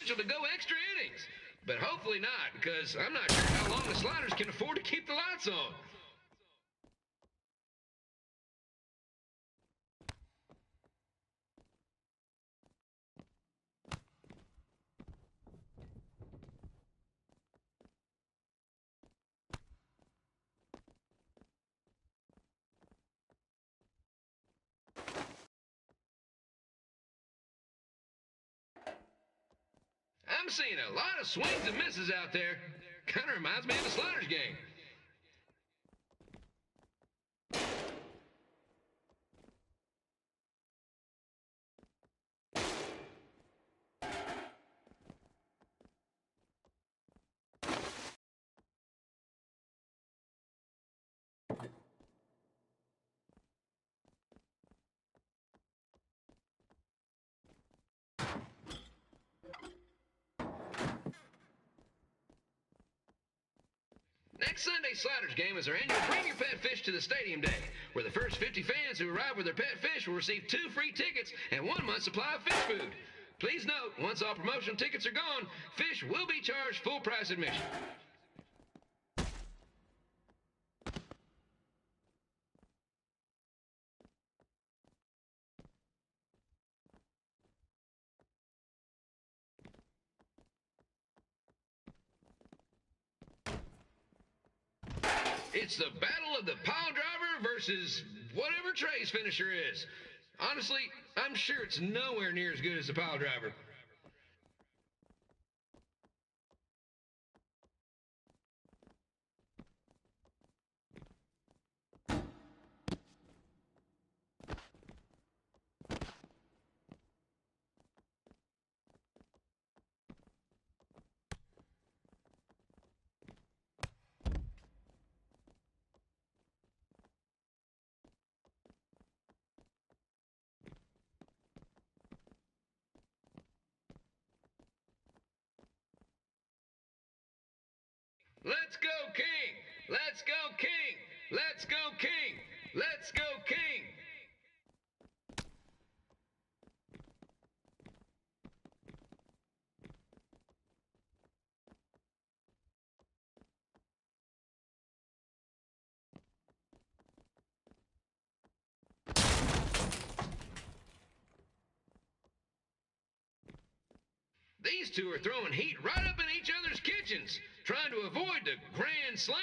potential to go extra innings. But hopefully not, because I'm not sure how long the Sliders can afford to keep the lights on. I'm seeing a lot of swings and misses out there. Kind of reminds me of the Sliders game. Next Sunday's Sliders game is our annual Bring Your Pet Fish to the Stadium Day, where the first 50 fans who arrive with their pet fish will receive 2 free tickets and 1 month's supply of fish food. Please note, once all promotional tickets are gone, fish will be charged full price admission. It's the battle of the pile driver versus whatever Trey's finisher is. Honestly, I'm sure it's nowhere near as good as the pile driver. Let's go, King! Let's go, King! Let's go, King! Let's go, King! These two are throwing heat right up in each other's kitchens, trying to avoid the Grand Slam.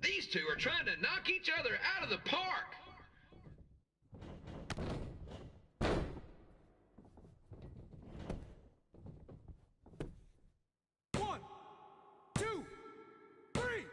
These two are trying to knock each other out of the park. One, two, three.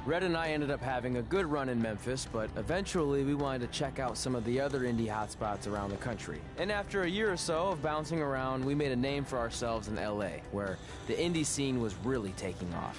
Red and I ended up having a good run in Memphis, but eventually we wanted to check out some of the other indie hotspots around the country. And after a year or so of bouncing around, we made a name for ourselves in LA, where the indie scene was really taking off.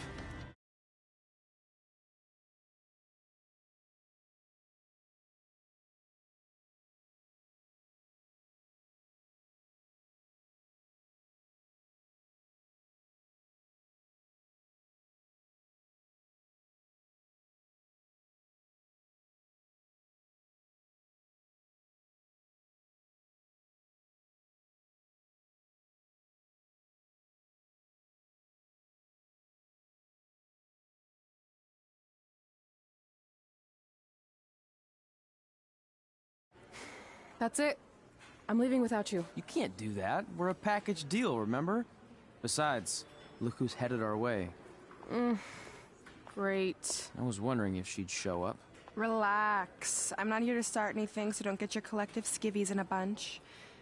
That's it. I'm leaving without you. You can't do that. We're a package deal, remember? Besides, look who's headed our way. Great. I was wondering if she'd show up. Relax. I'm not here to start anything, so don't get your collective skivvies in a bunch.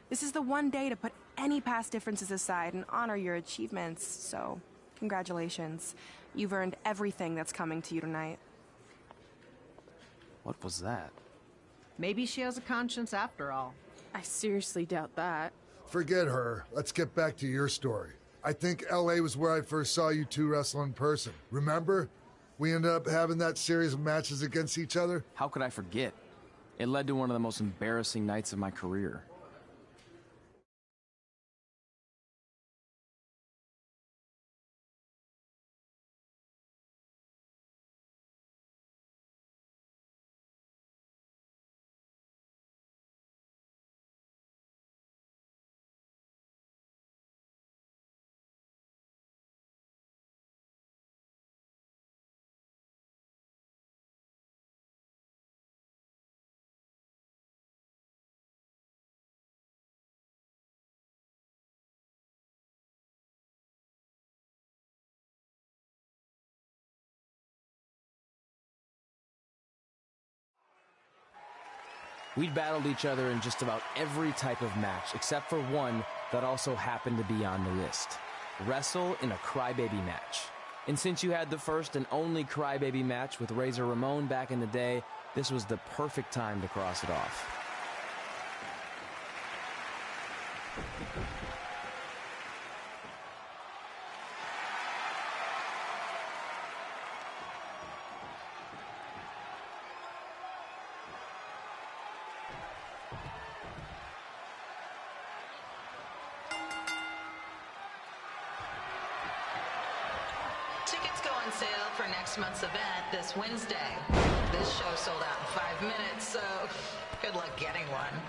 This is the one day to put any past differences aside and honor your achievements, so congratulations. You've earned everything that's coming to you tonight. What was that? Maybe she has a conscience after all. I seriously doubt that. Forget her. Let's get back to your story. I think L.A. was where I first saw you two wrestle in person. Remember? We ended up having that series of matches against each other. How could I forget? It led to one of the most embarrassing nights of my career. We'd battled each other in just about every type of match, except for one that also happened to be on the list. Wrestle in a crybaby match. And since you had the first and only crybaby match with Razor Ramon back in the day, this was the perfect time to cross it off. Tickets go on sale for next month's event this Wednesday. This show sold out in 5 minutes, so good luck getting one.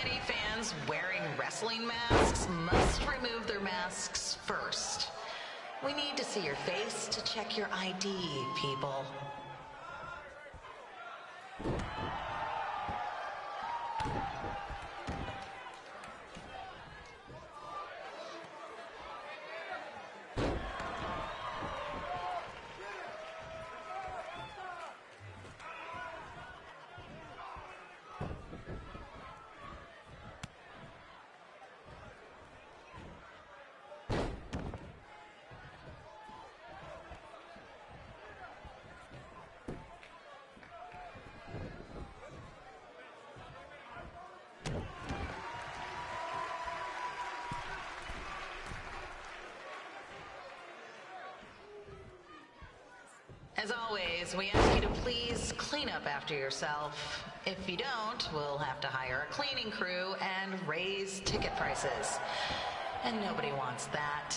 Any fans wearing wrestling masks must remove their masks first. We need to see your face to check your ID, people. As always, we ask you to please clean up after yourself. If you don't, we'll have to hire a cleaning crew and raise ticket prices. And nobody wants that.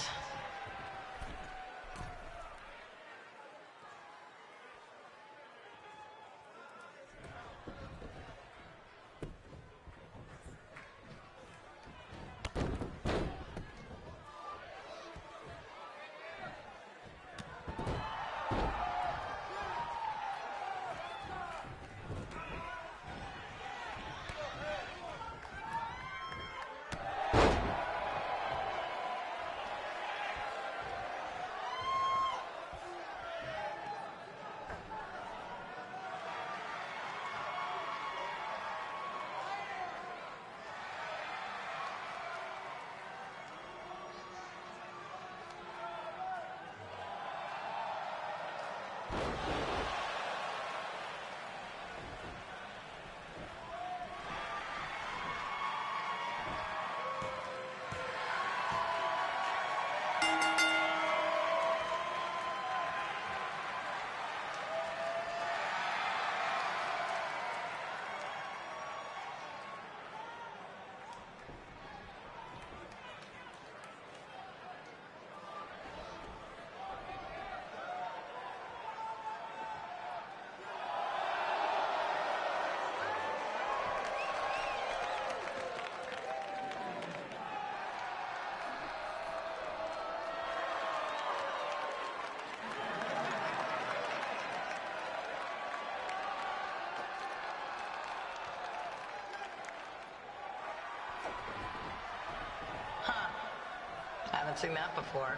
seen that before.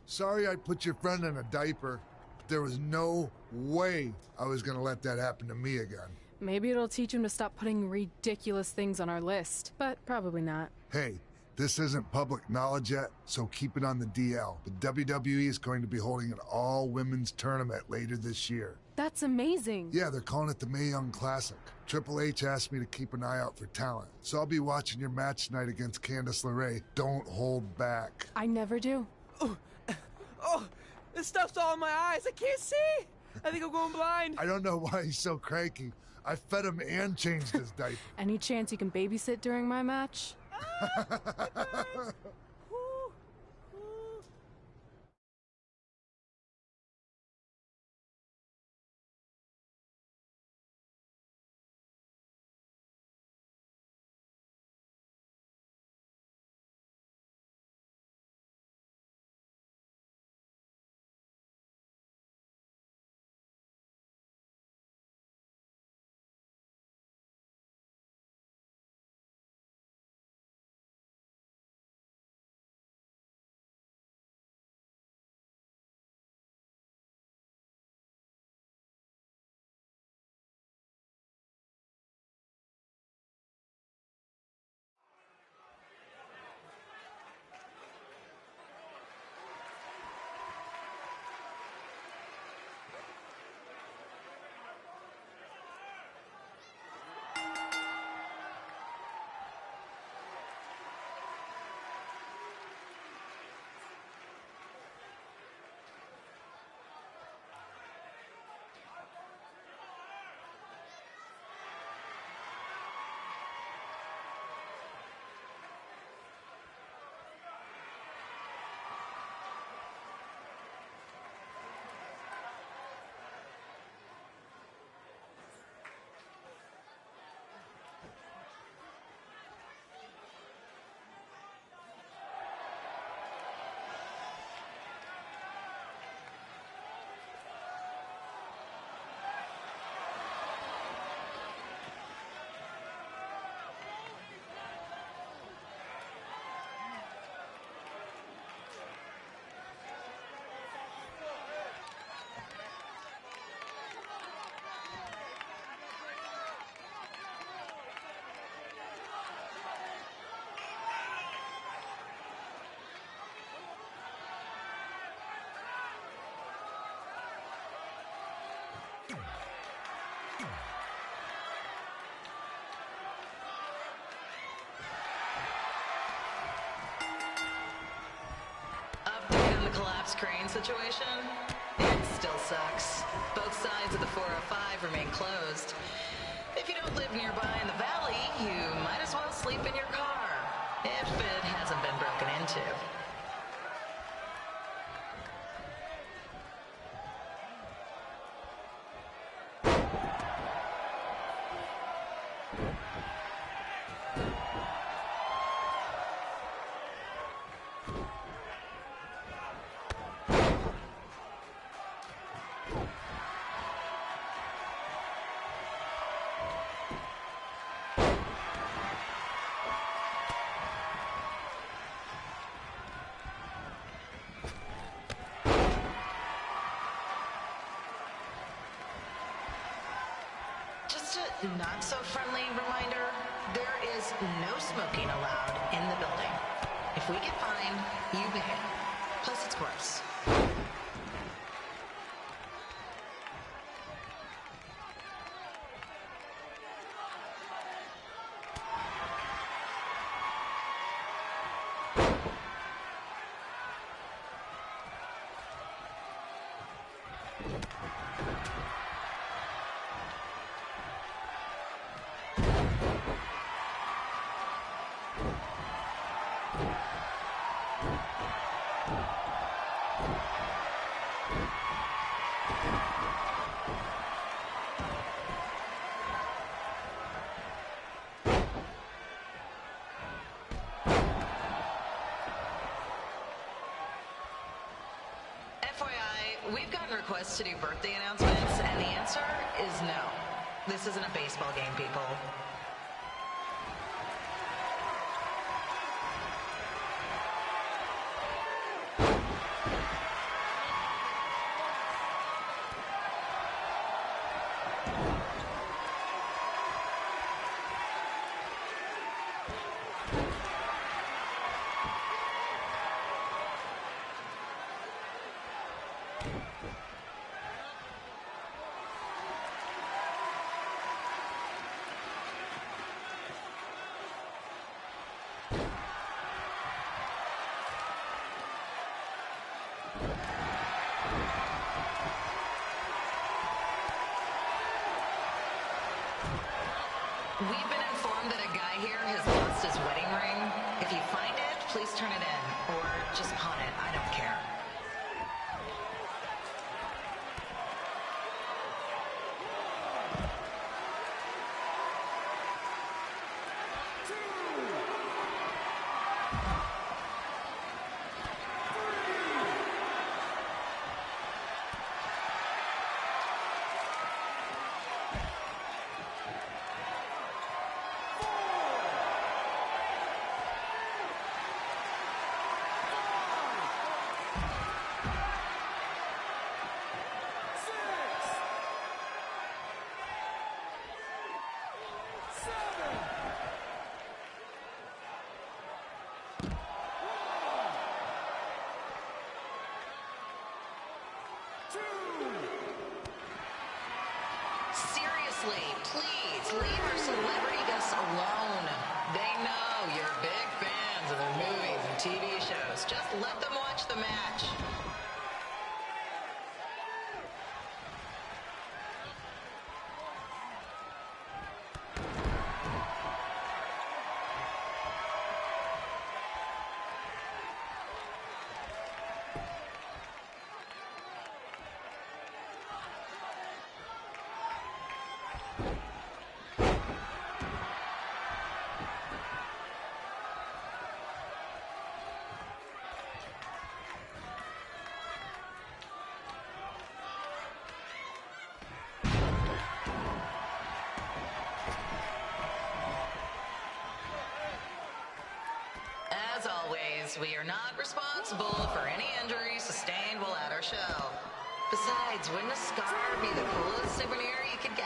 Sorry I put your friend in a diaper, but there was no way I was gonna let that happen to me again. Maybe it'll teach him to stop putting ridiculous things on our list, but probably not. Hey, this isn't public knowledge yet, so keep it on the DL. But WWE is going to be holding an all-women's tournament later this year. That's amazing. Yeah, they're calling it the Mae Young Classic. Triple H asked me to keep an eye out for talent, so I'll be watching your match tonight against Candice LeRae. Don't hold back. I never do. Oh, this stuff's all in my eyes. I can't see. I think I'm going blind. I don't know why he's so cranky. I fed him and changed his diaper. Any chance you can babysit during my match? Collapse crane situation? It still sucks. Both sides of the 405 remain closed. If you don't live nearby in the valley, you might as well sleep in your car, if it hasn't been broken into. Not so friendly reminder, there is no smoking allowed in the building. If we get fined, you pay. Plus it's gross. FYI, we've gotten requests to do birthday announcements, and the answer is no. This isn't a baseball game, people. We've been informed that a guy here has lost his wedding ring. If you find it, please turn it in. Or just pawn it. I don't care. Seriously, please leave our celebrity guests alone. They know you're big fans of their movies and TV shows. Just let them watch the match. As always, we are not responsible for any injuries sustained while at our show. Besides, wouldn't a scar be the coolest souvenir you could get?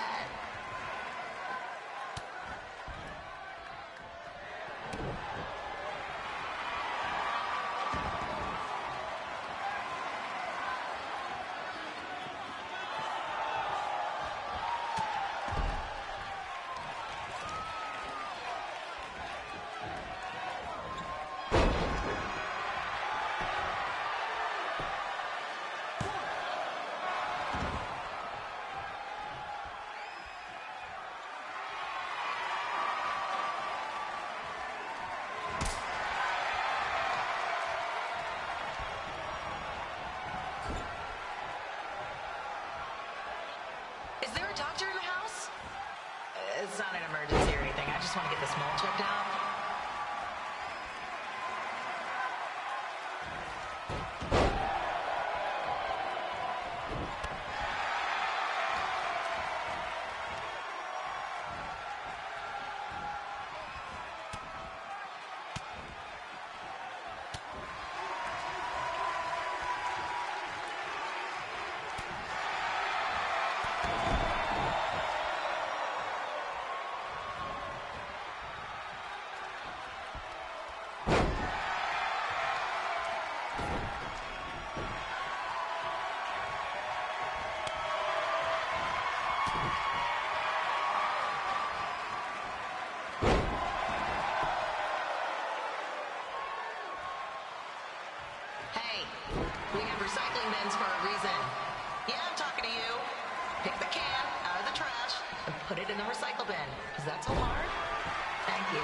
Is there a doctor in the house? It's not an emergency or anything. I just want to get this mole checked out. Hey, we have recycling bins for a reason. Yeah, I'm talking to you. Pick the can out of the trash and put it in the recycle bin. Is that so hard? Thank you.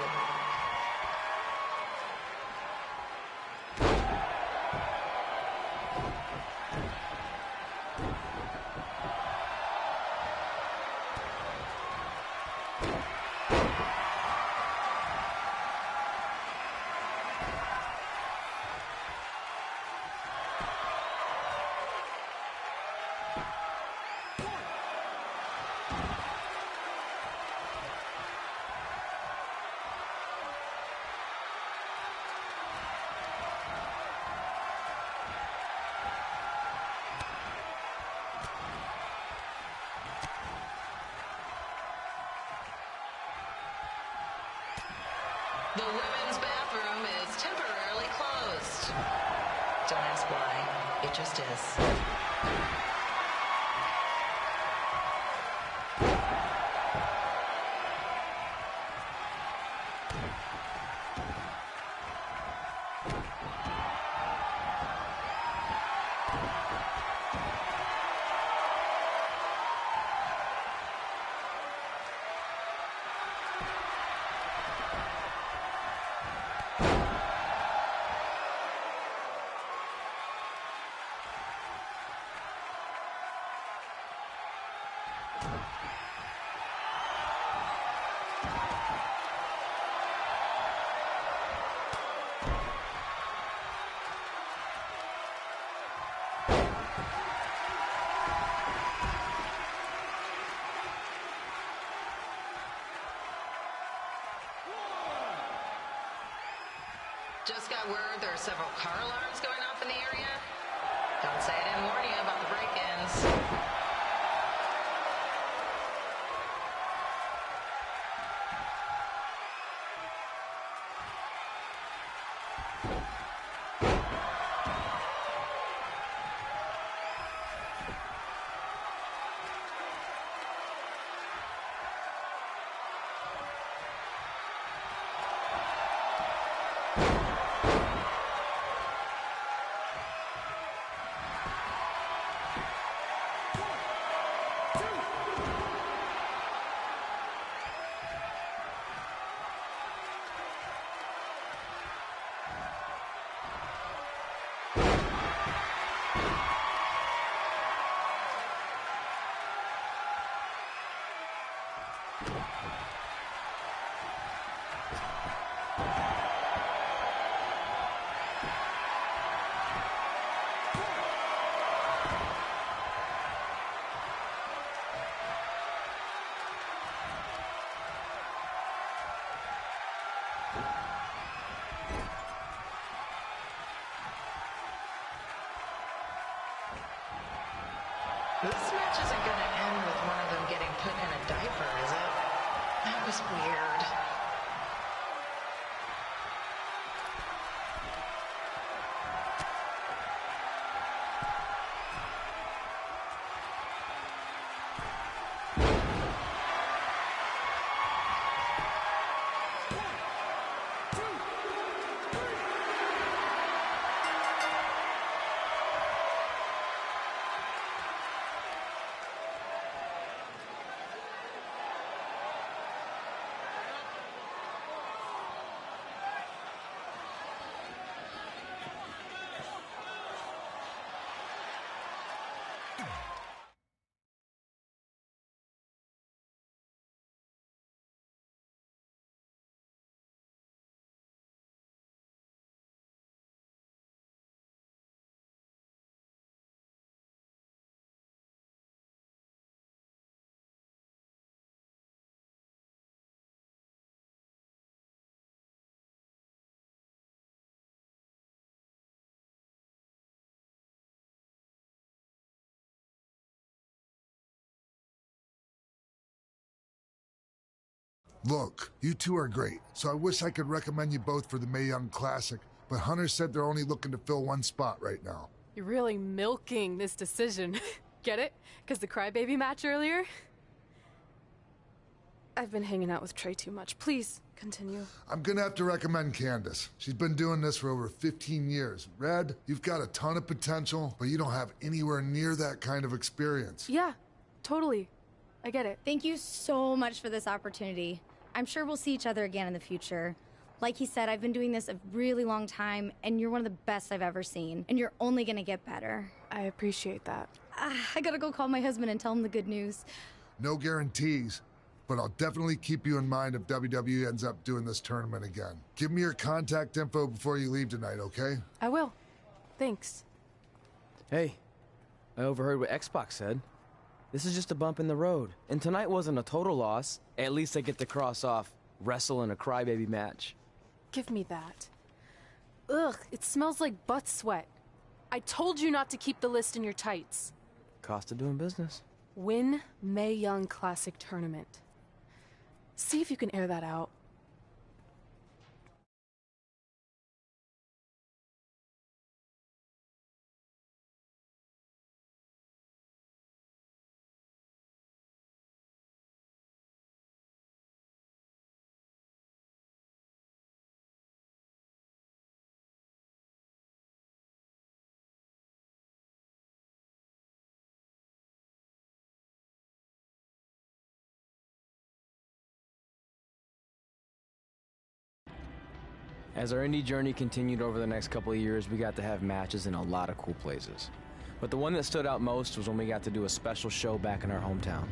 The women's bathroom is temporarily closed. Don't ask why. It just is. Just got word there are several car alarms going off in the area. Don't say I didn't warn you about the break-ins. This match isn't going to end with one of them getting put in a diaper, is it? That was weird. Look, you two are great, so I wish I could recommend you both for the Mae Young Classic, but Hunter said they're only looking to fill one spot right now. You're really milking this decision. Get it? Because the crybaby match earlier? I've been hanging out with Trey too much. Please, continue. I'm gonna have to recommend Candace. She's been doing this for over 15 years. Red, you've got a ton of potential, but you don't have anywhere near that kind of experience. Yeah, totally. I get it. Thank you so much for this opportunity. I'm sure we'll see each other again in the future. Like he said, I've been doing this a really long time, and you're one of the best I've ever seen. And you're only gonna get better. I appreciate that. I gotta go call my husband and tell him the good news. No guarantees, but I'll definitely keep you in mind if WWE ends up doing this tournament again. Give me your contact info before you leave tonight, okay? I will. Thanks. Hey, I overheard what Xbox said. This is just a bump in the road. And tonight wasn't a total loss. At least I get to cross off wrestle in a crybaby match. Give me that. Ugh, it smells like butt sweat. I told you not to keep the list in your tights. Cost of doing business. Win Mae Young Classic Tournament. See if you can air that out. As our indie journey continued over the next couple of years, we got to have matches in a lot of cool places. But the one that stood out most was when we got to do a special show back in our hometown.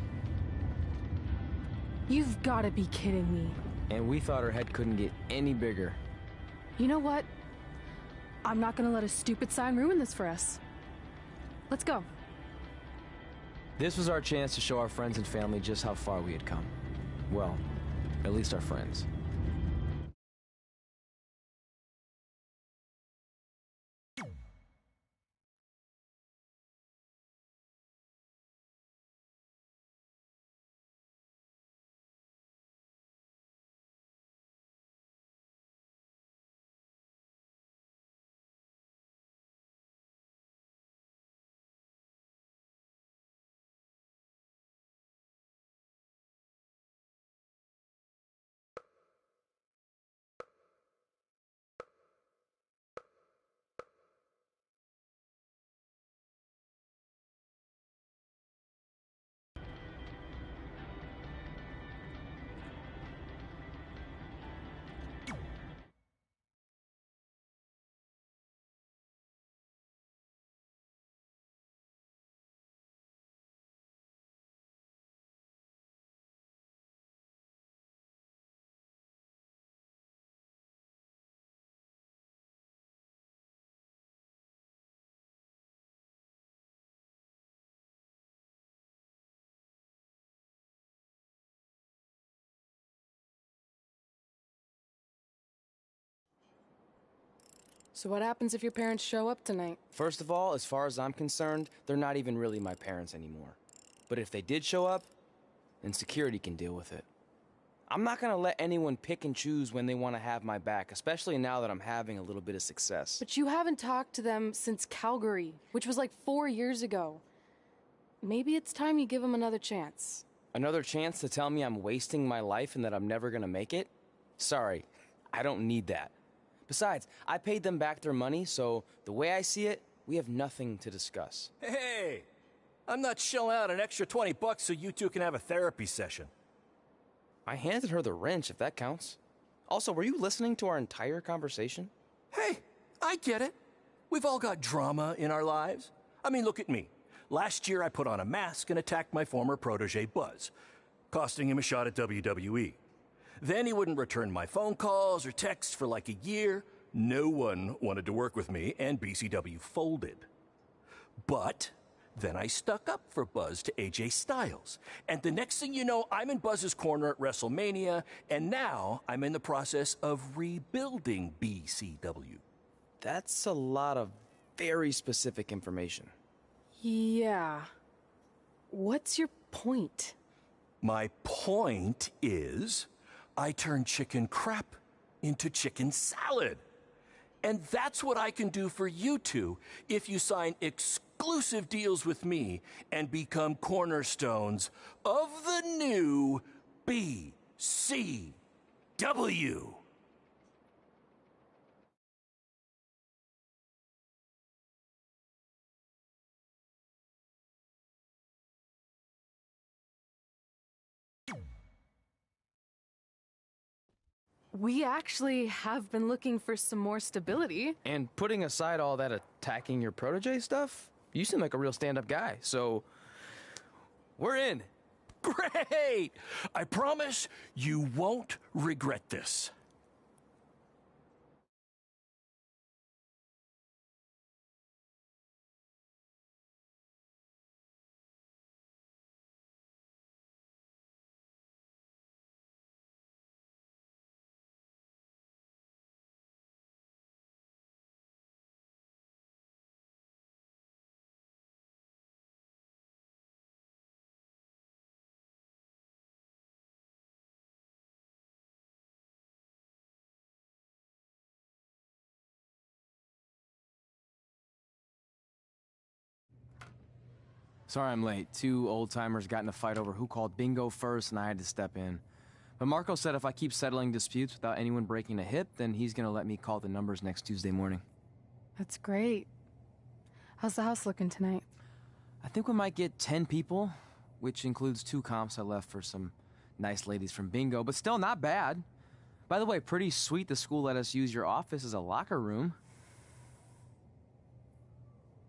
You've got to be kidding me. And we thought our head couldn't get any bigger. You know what? I'm not going to let a stupid sign ruin this for us. Let's go. This was our chance to show our friends and family just how far we had come. Well, at least our friends. So what happens if your parents show up tonight? First of all, as far as I'm concerned, they're not even really my parents anymore. But if they did show up, then security can deal with it. I'm not gonna let anyone pick and choose when they want to have my back, especially now that I'm having a little bit of success. But you haven't talked to them since Calgary, which was like 4 years ago. Maybe it's time you give them another chance. Another chance to tell me I'm wasting my life and that I'm never gonna make it? Sorry, I don't need that. Besides, I paid them back their money, so the way I see it, we have nothing to discuss. Hey, I'm not shelling out an extra $20 so you two can have a therapy session. I handed her the wrench, if that counts. Also, were you listening to our entire conversation? Hey, I get it. We've all got drama in our lives. I mean, look at me. Last year I put on a mask and attacked my former protege Buzz, costing him a shot at WWE. Then he wouldn't return my phone calls or texts for like a year. No one wanted to work with me, and BCW folded. But then I stuck up for Buzz to AJ Styles. And the next thing you know, I'm in Buzz's corner at WrestleMania, and now I'm in the process of rebuilding BCW. That's a lot of very specific information. Yeah. What's your point? My point is, I turned chicken crap into chicken salad. And that's what I can do for you two if you sign exclusive deals with me and become cornerstones of the new BCW. We actually have been looking for some more stability. And putting aside all that attacking your protege stuff, you seem like a real stand-up guy, so we're in. Great! I promise you won't regret this. Sorry I'm late. Two old-timers got in a fight over who called bingo first, and I had to step in. But Marco said if I keep settling disputes without anyone breaking a hip, then he's gonna let me call the numbers next Tuesday morning. That's great. How's the house looking tonight? I think we might get 10 people, which includes 2 comps I left for some nice ladies from bingo, but still not bad. By the way, pretty sweet the school let us use your office as a locker room.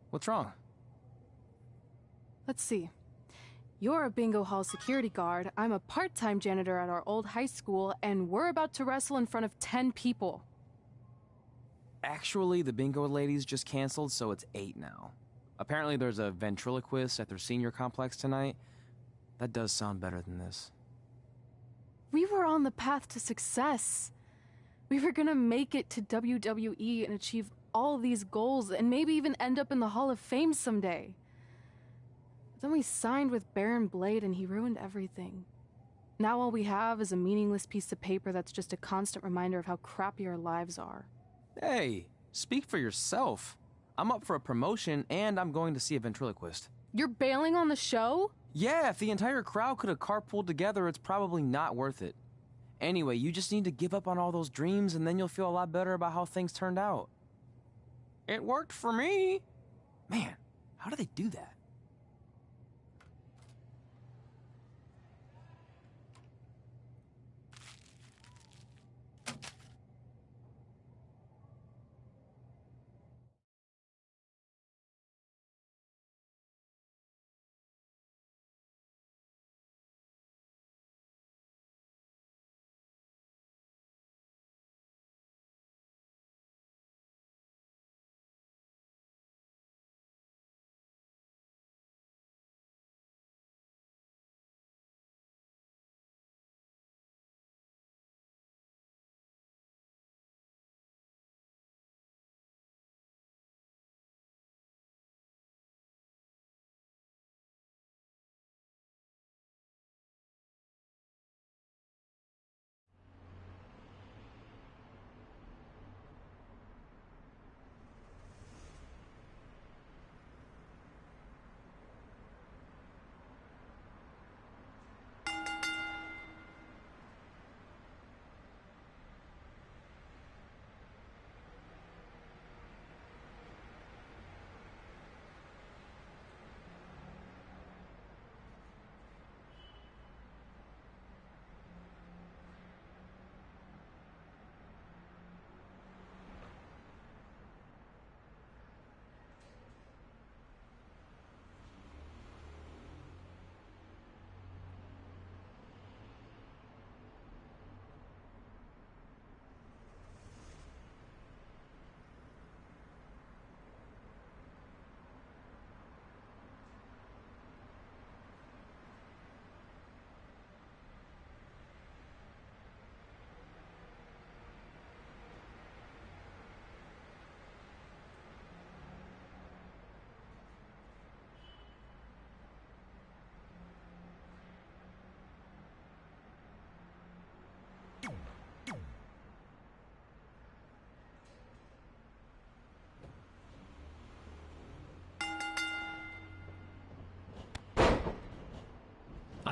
What's wrong? Let's see. You're a bingo hall security guard, I'm a part-time janitor at our old high school, and we're about to wrestle in front of 10 people. Actually, the bingo ladies just canceled, so it's 8 now. Apparently there's a ventriloquist at their senior complex tonight. That does sound better than this. We were on the path to success. We were gonna make it to WWE and achieve all these goals and maybe even end up in the Hall of Fame someday. Then we signed with Baron Blade and he ruined everything. Now all we have is a meaningless piece of paper that's just a constant reminder of how crappy our lives are. Hey, speak for yourself. I'm up for a promotion and I'm going to see a ventriloquist. You're bailing on the show? Yeah, if the entire crowd could have carpooled together, it's probably not worth it. Anyway, you just need to give up on all those dreams and then you'll feel a lot better about how things turned out. It worked for me. Man, how do they do that?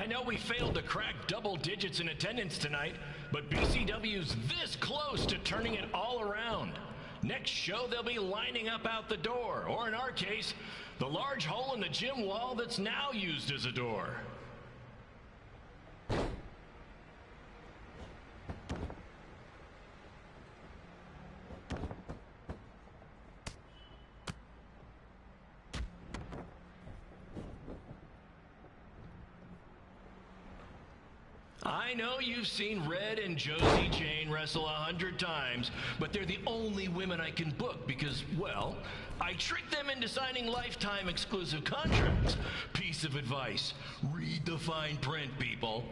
I know we failed to crack double digits in attendance tonight, but BCW's this close to turning it all around. Next show, they'll be lining up out the door, or in our case, the large hole in the gym wall that's now used as a door. I know you've seen Red and Josie Jane wrestle 100 times, but they're the only women I can book because, well, I tricked them into signing lifetime exclusive contracts. Piece of advice: read the fine print, people.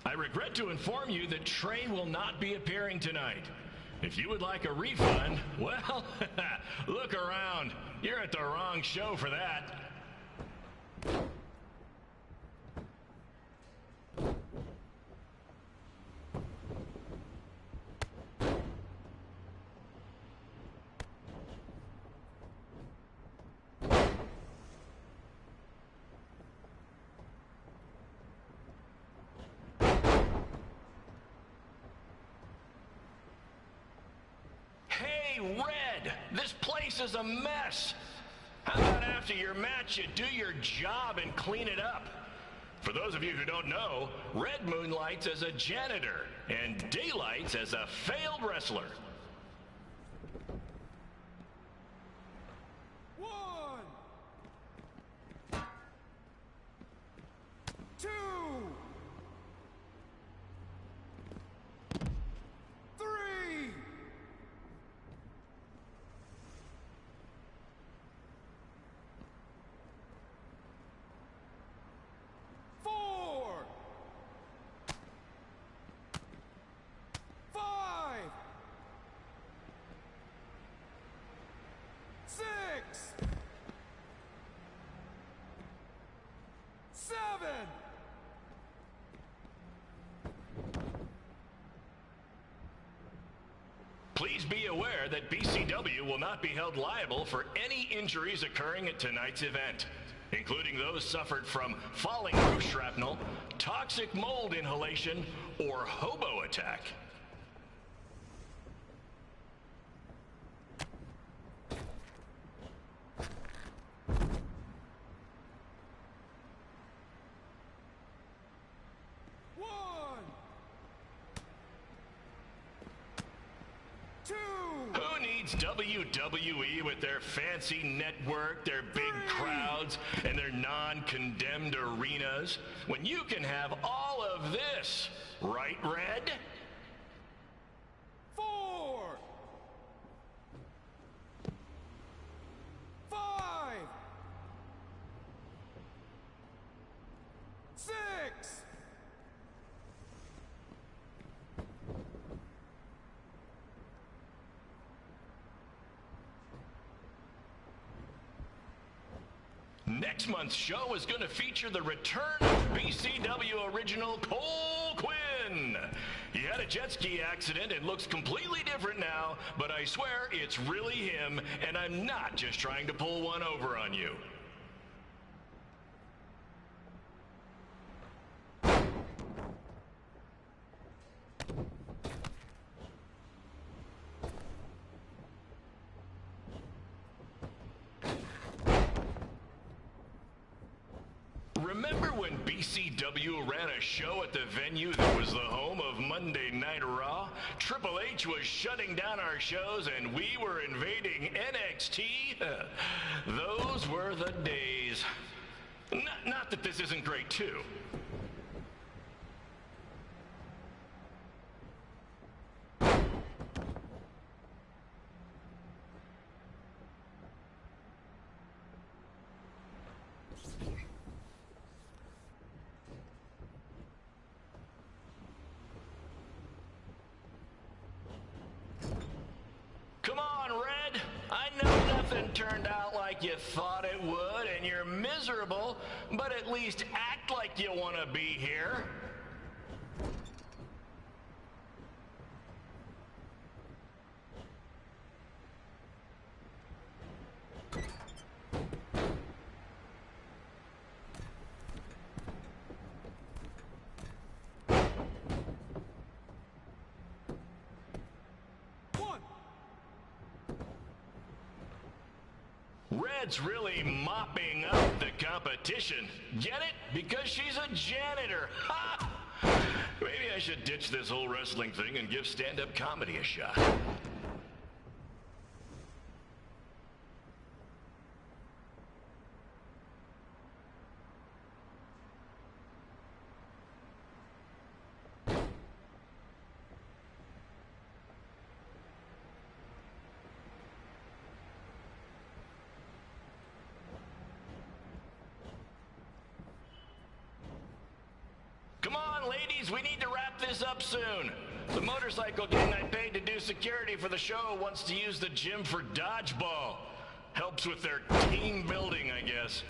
I regret to inform you that Trey will not be appearing tonight. If you would like a refund, well, look around. You're at the wrong show for that. Red, this place is a mess. How about after your match you do your job and clean it up? For those of you who don't know, Red moonlights as a janitor and daylights as a failed wrestler. 1, 2, 3, 4, 5, 6, 7. Please be aware that BCW will not be held liable for any injuries occurring at tonight's event, including those suffered from falling roof shrapnel, toxic mold inhalation, or hobo attack. Who needs WWE with their fancy network, their big crowds, and their non-condemned arenas, when you can have all of this, right, Red? 4, 5, 6. Next month's show is going to feature the return of BCW original Cole Quinn. He had a jet ski accident and looks completely different now, but I swear it's really him, and I'm not just trying to pull one over on you. Remember when BCW ran a show at the venue that was the home of Monday Night Raw? Triple H was shutting down our shows and we were invading NXT? Those were the days. Not that this isn't great too. Come on, Red. I know nothing turned out like you thought it would, and you're miserable, but at least act like you want to be here. Red's really mopping up the competition. Get it? Because she's a janitor. Ha! Maybe I should ditch this whole wrestling thing and give stand-up comedy a shot. Come on, ladies, we need to wrap this up soon. The motorcycle gang I paid to do security for the show wants to use the gym for dodgeball. Helps with their team building, I guess.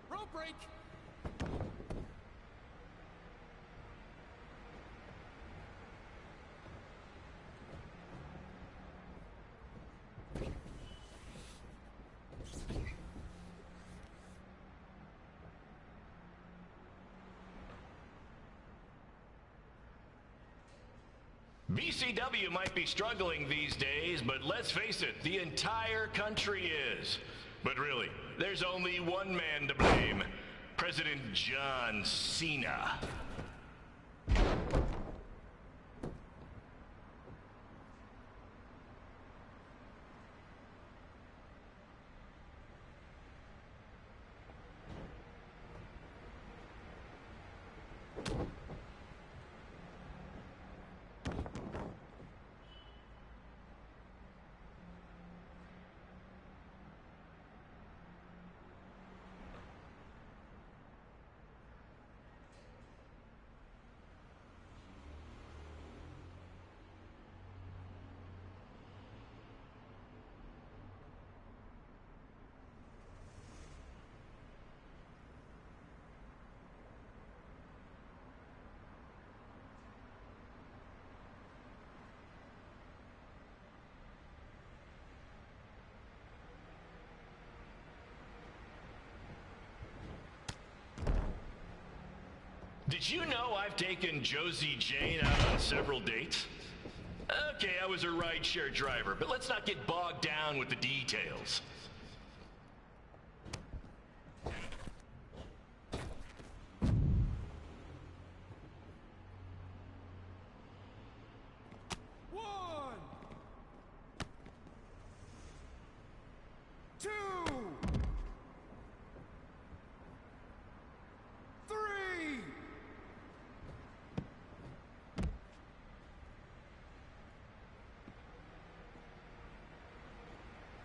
Rope break. BCW might be struggling these days, but let's face it, the entire country is. But really, there's only one man to blame. President John Cena. Did you know I've taken Josie Jane out on several dates? Okay, I was a rideshare driver, but let's not get bogged down with the details. One. Two. Three.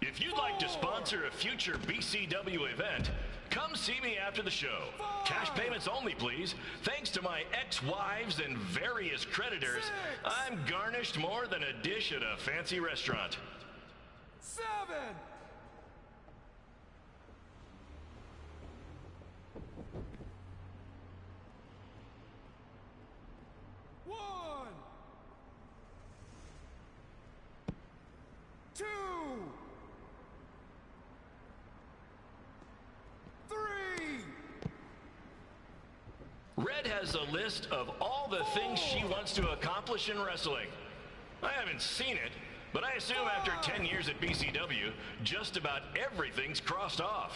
If you'd like to sponsor a future BCW event, come see me after the show. Cash payments only, please. Thanks to my ex-wives and various creditors, I'm garnished more than a dish at a fancy restaurant. 7. One. Two. Three. Red has a list of all the things she wants to accomplish in wrestling. I haven't seen it, but I assume after 10 years at BCW, just about everything's crossed off.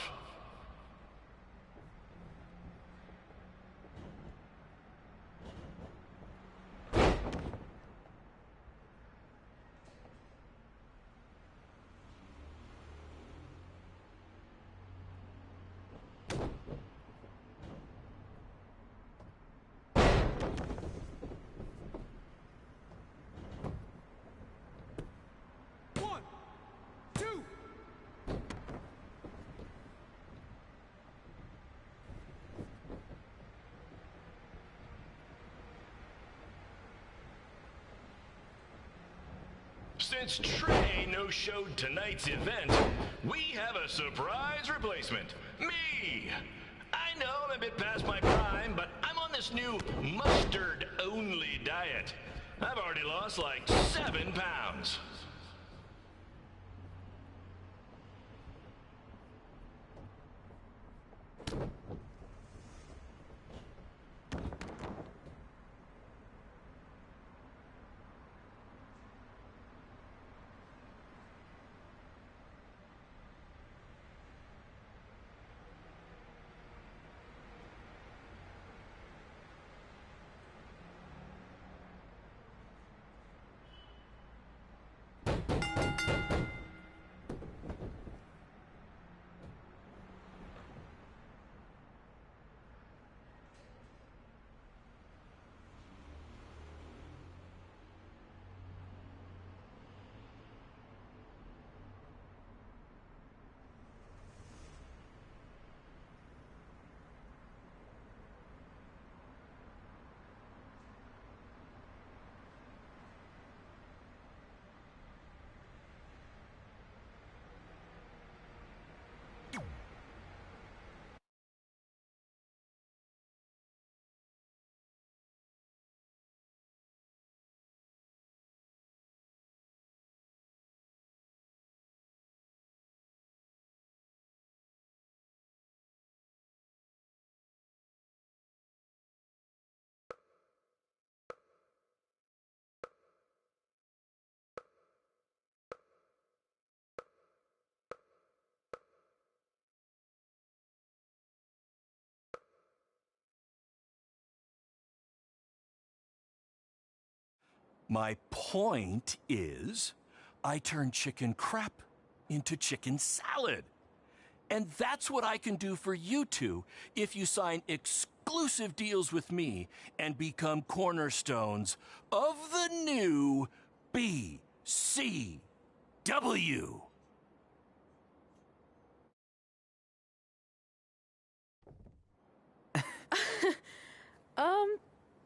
One. Two. Since Trey no-showed tonight's event, we have a surprise replacement. Me! I know I'm a bit past my prime, but I'm on this new mustard-only diet. I've already lost like 7 pounds. My point is, I turn chicken crap into chicken salad. And that's what I can do for you two if you sign exclusive deals with me and become cornerstones of the new BCW.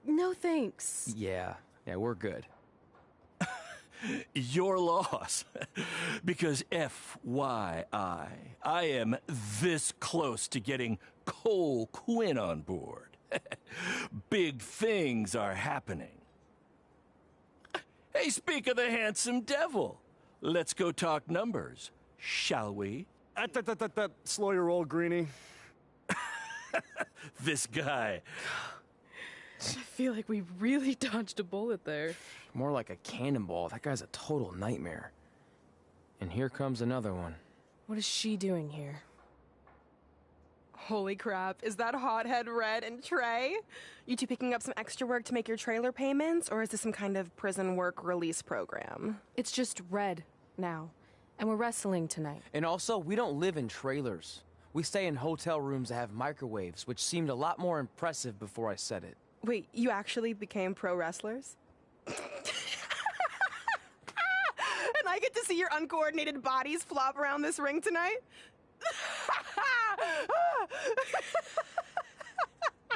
No thanks. Yeah, we're good. Your loss. Because FYI, I am this close to getting Cole Quinn on board. Big things are happening. Hey, speak of the handsome devil. Let's go talk numbers, shall we? Slow your roll, Greenie. This guy. I feel like we really dodged a bullet there. More like a cannonball. That guy's a total nightmare. And here comes another one. What is she doing here? Holy crap, is that hothead Red and Trey? You two picking up some extra work to make your trailer payments, or is this some kind of prison work release program? It's just Red now, and we're wrestling tonight. And also, we don't live in trailers. We stay in hotel rooms that have microwaves, which seemed a lot more impressive before I said it. Wait, you actually became pro wrestlers? And I get to see your uncoordinated bodies flop around this ring tonight?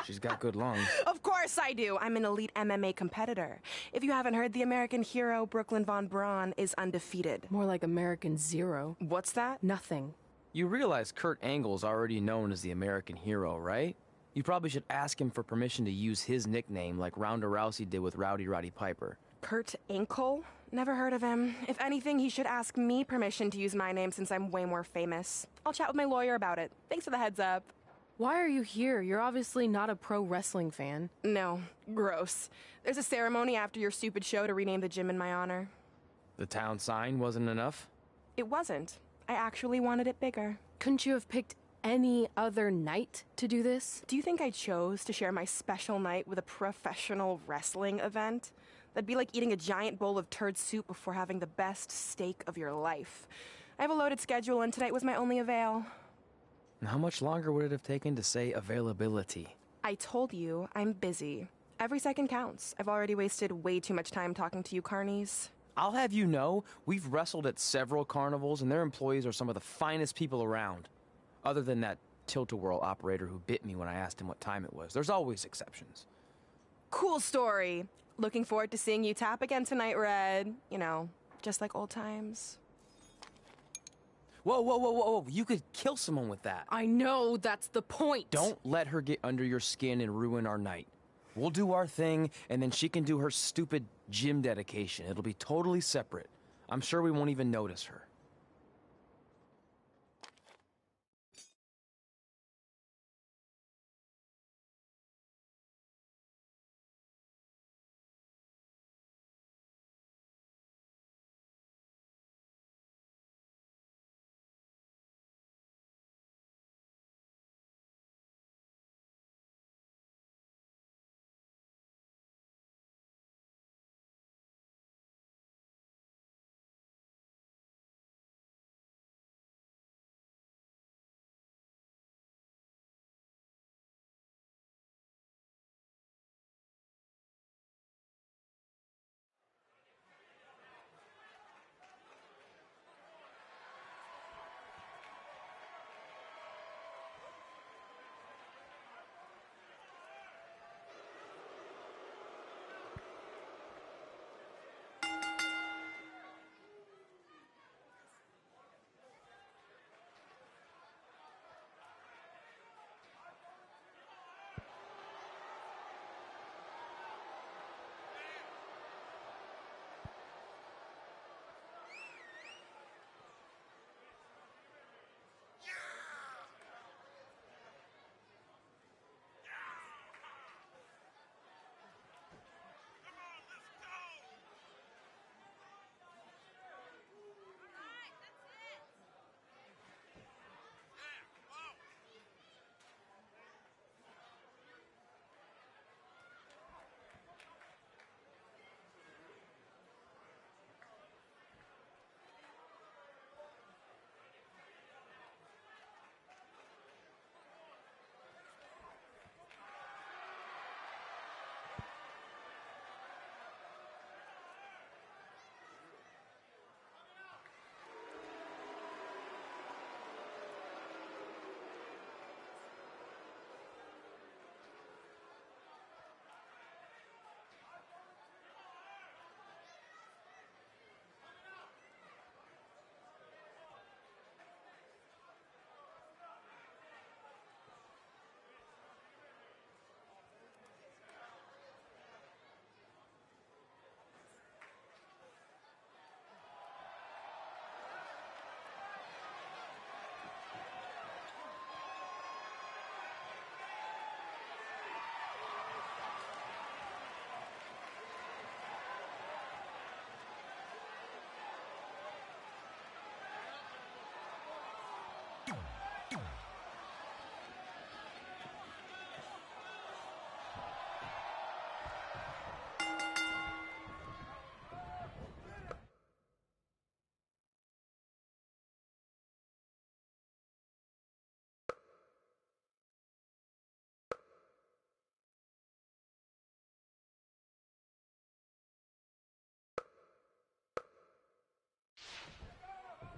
She's got good lungs. Of course I do. I'm an elite MMA competitor. If you haven't heard, the American hero, Brooklyn Von Braun, is undefeated. More like American Zero. What's that? Nothing. You realize Kurt Angle's already known as the American hero, right? You probably should ask him for permission to use his nickname like Ronda Rousey did with Rowdy Roddy Piper. Kurt Angle? Never heard of him. If anything, he should ask me permission to use my name since I'm way more famous. I'll chat with my lawyer about it. Thanks for the heads up. Why are you here? You're obviously not a pro wrestling fan. No. Gross. There's a ceremony after your stupid show to rename the gym in my honor. The town sign wasn't enough? It wasn't. I actually wanted it bigger. Couldn't you have picked any other night to do this? Do you think I chose to share my special night with a professional wrestling event? That'd be like eating a giant bowl of turd soup before having the best steak of your life. I have a loaded schedule, and tonight was my only avail. And how much longer would it have taken to say availability? I told you, I'm busy. Every second counts. I've already wasted way too much time talking to you carnies. I'll have you know, we've wrestled at several carnivals, and their employees are some of the finest people around. Other than that tilt-a-whirl operator who bit me when I asked him what time it was. There's always Cool story. Looking forward to seeing you tap again tonight, Red. You know, Just like old times. Whoa, whoa, whoa, whoa, whoa. You could kill someone with that. I know, that's the point. Don't let her get under your skin and ruin our night. We'll do our thing, and then she can do her stupid gym dedication. It'll be totally separate. I'm sure we won't even notice her.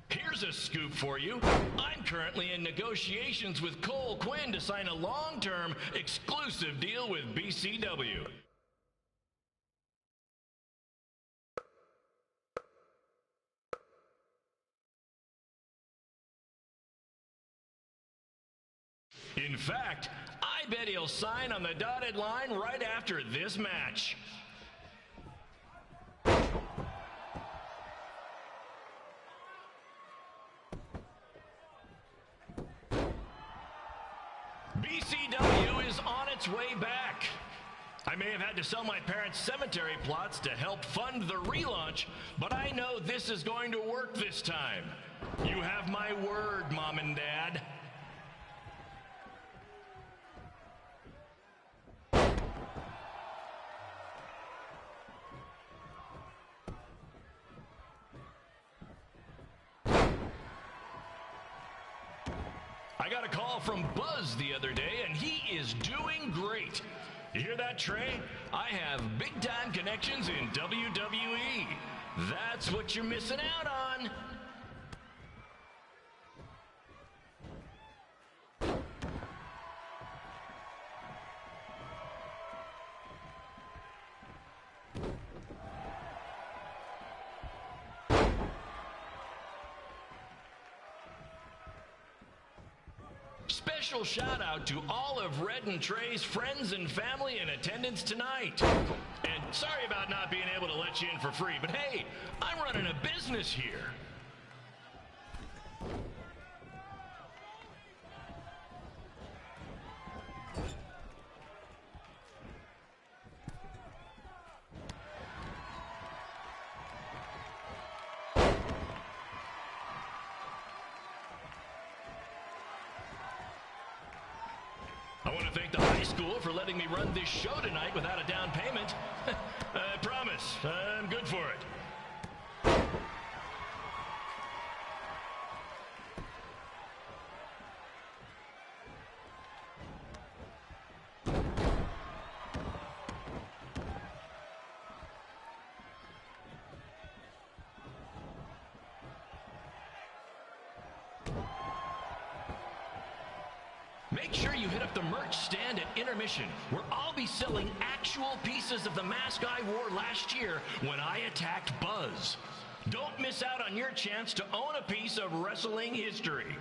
Here's a scoop for you. I'm currently in negotiations with Cole Quinn to sign a long-term, exclusive deal with BCW. In fact, I bet he'll sign on the dotted line right after this match. BCW is on its way back. I may have had to sell my parents' cemetery plots to help fund the relaunch, but I know this is going to work this time. You have my word, Mom and Dad. I got a call from Buzz the other day, and he is doing great. You hear that, Trey? I have big-time connections in WWE. That's what you're missing out on. Special shout out to all of Red and Trey's friends and family in attendance tonight. And sorry about not being able to let you in for free, but hey, I'm running a business here. I want to thank the high school for letting me run this show tonight without a down payment. I promise, I'm good for it. Make sure you hit up the merch stand at intermission, where I'll be selling actual pieces of the mask I wore last year when I attacked Buzz. Don't miss out on your chance to own a piece of wrestling history.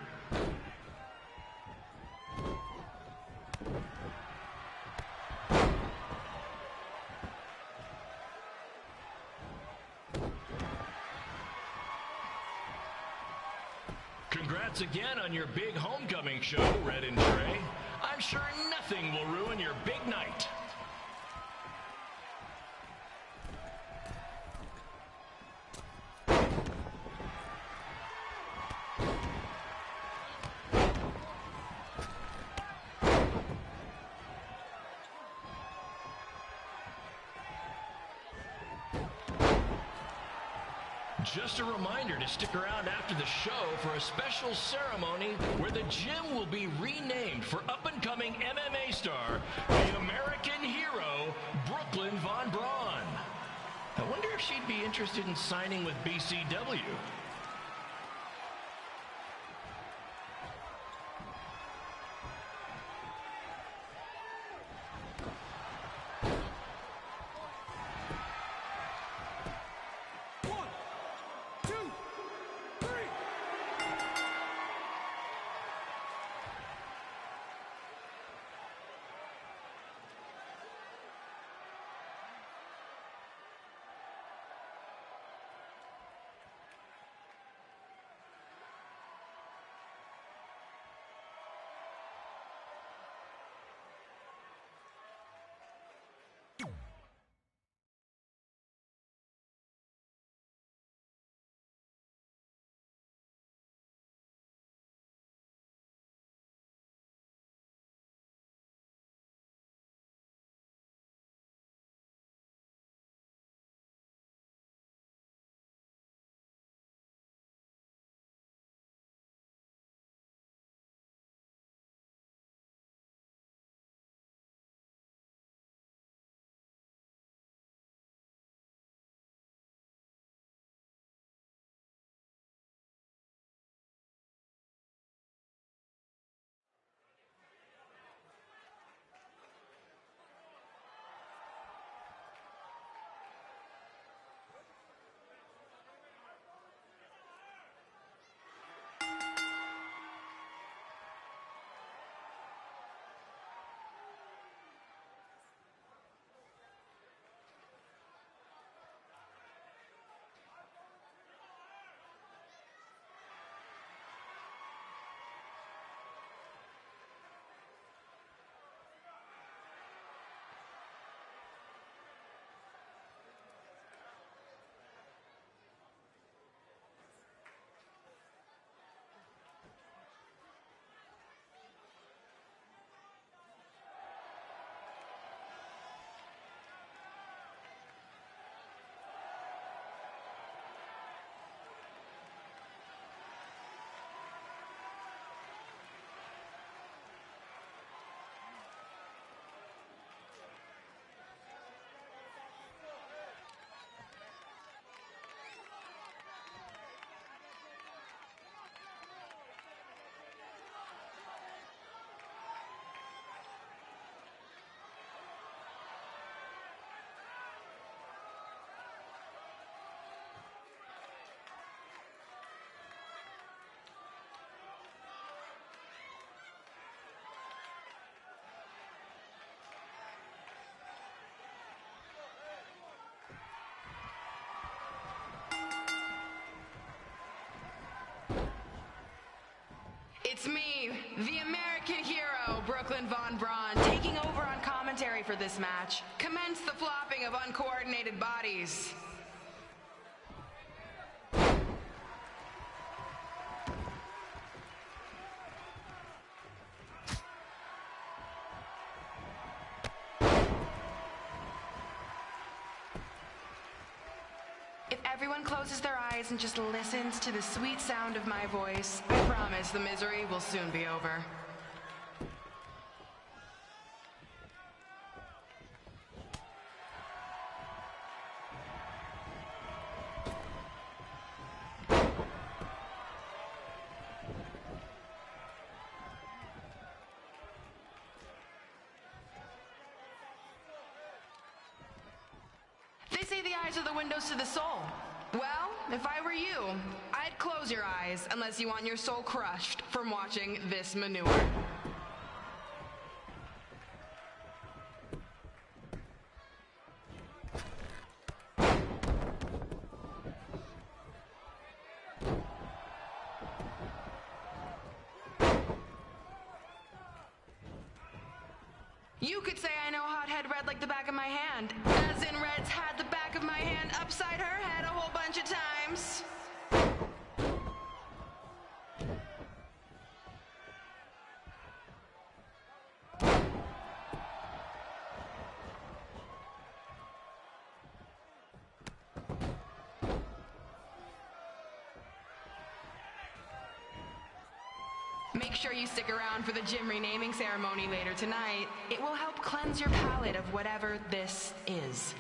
Congrats again on your big homecoming show, Red and Trey. I'm sure nothing will ruin your big night. Just a reminder to stick around after the show for a special ceremony where the gym will be renamed for up-and-coming MMA star, the American hero, Brooklyn Von Braun. I wonder if she'd be interested in signing with BCW. this match. Commence the flopping of uncoordinated bodies. If everyone closes their eyes and just listens to the sweet sound of my voice, I promise the misery will soon be over. They say the eyes are the windows to the soul. Well, if I were you, I'd close your eyes unless you want your soul crushed from watching this manure. You could say I know Hothead Red like the back of my hand, as in Red's had the back of my hand upside her head a whole bunch of times. Make sure you stick around for the gym renaming ceremony later tonight. It will help cleanse your palate of whatever this is.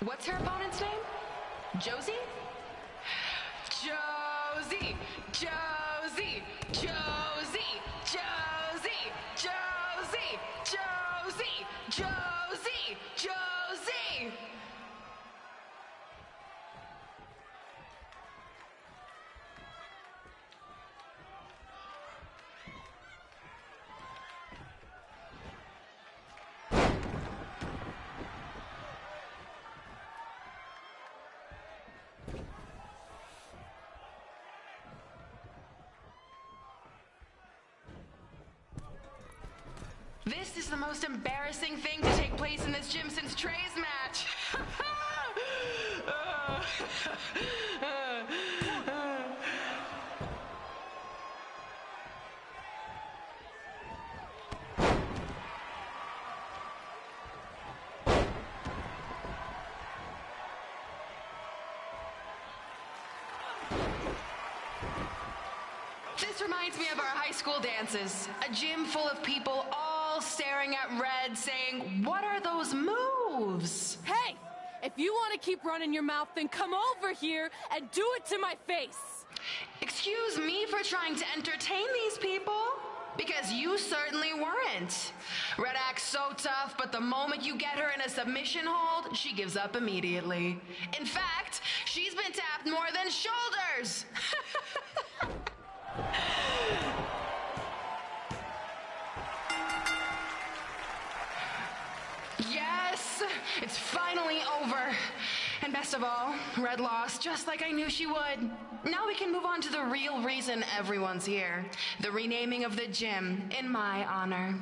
What's her opponent's name? Josie? Josie! Josie! Josie! Josie! Josie! Josie! Josie! Josie! This is the most embarrassing thing to take place in this gym since Trey's match. This reminds me of our high school dances. A gym full of people all staring at Red saying, "What are those moves?" Hey! If you want to keep running your mouth, then come over here and do it to my face! Excuse me for trying to entertain these people? Because you certainly weren't. Red acts so tough, but the moment you get her in a submission hold, she gives up immediately. In fact, she's been tapped more than shoulders. Yes, it's finally over. And best of all, Red lost just like I knew she would. Now we can move on to the real reason everyone's here. The renaming of the gym in my honor.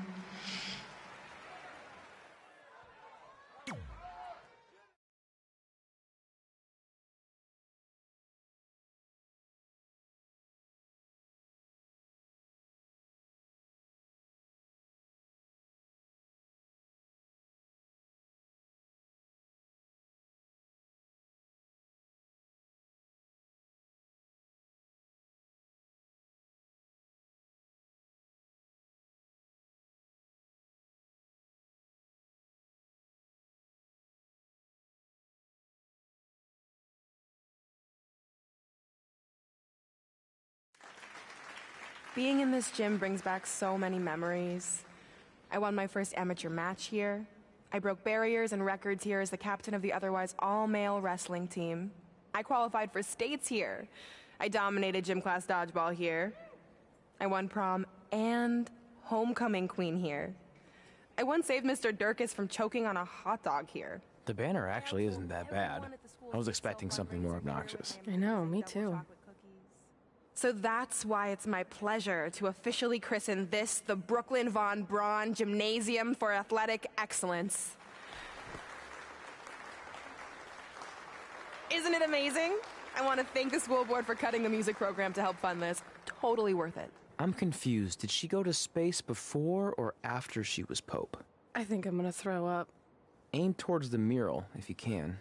Being in this gym brings back so many memories. I won my first amateur match here. I broke barriers and records here as the captain of the otherwise all-male wrestling team. I qualified for states here. I dominated gym class dodgeball here. I won prom and homecoming queen here. I once saved Mr. Durkis from choking on a hot dog here. The banner actually isn't that bad. I was expecting something more obnoxious. I know, me too. So that's why it's my pleasure to officially christen this the Brooklyn Von Braun Gymnasium for Athletic Excellence. Isn't it amazing? I want to thank the school board for cutting the music program to help fund this. Totally worth it. I'm confused. Did she go to space before or after she was Pope? I think I'm gonna throw up. Aim towards the mural, if you can.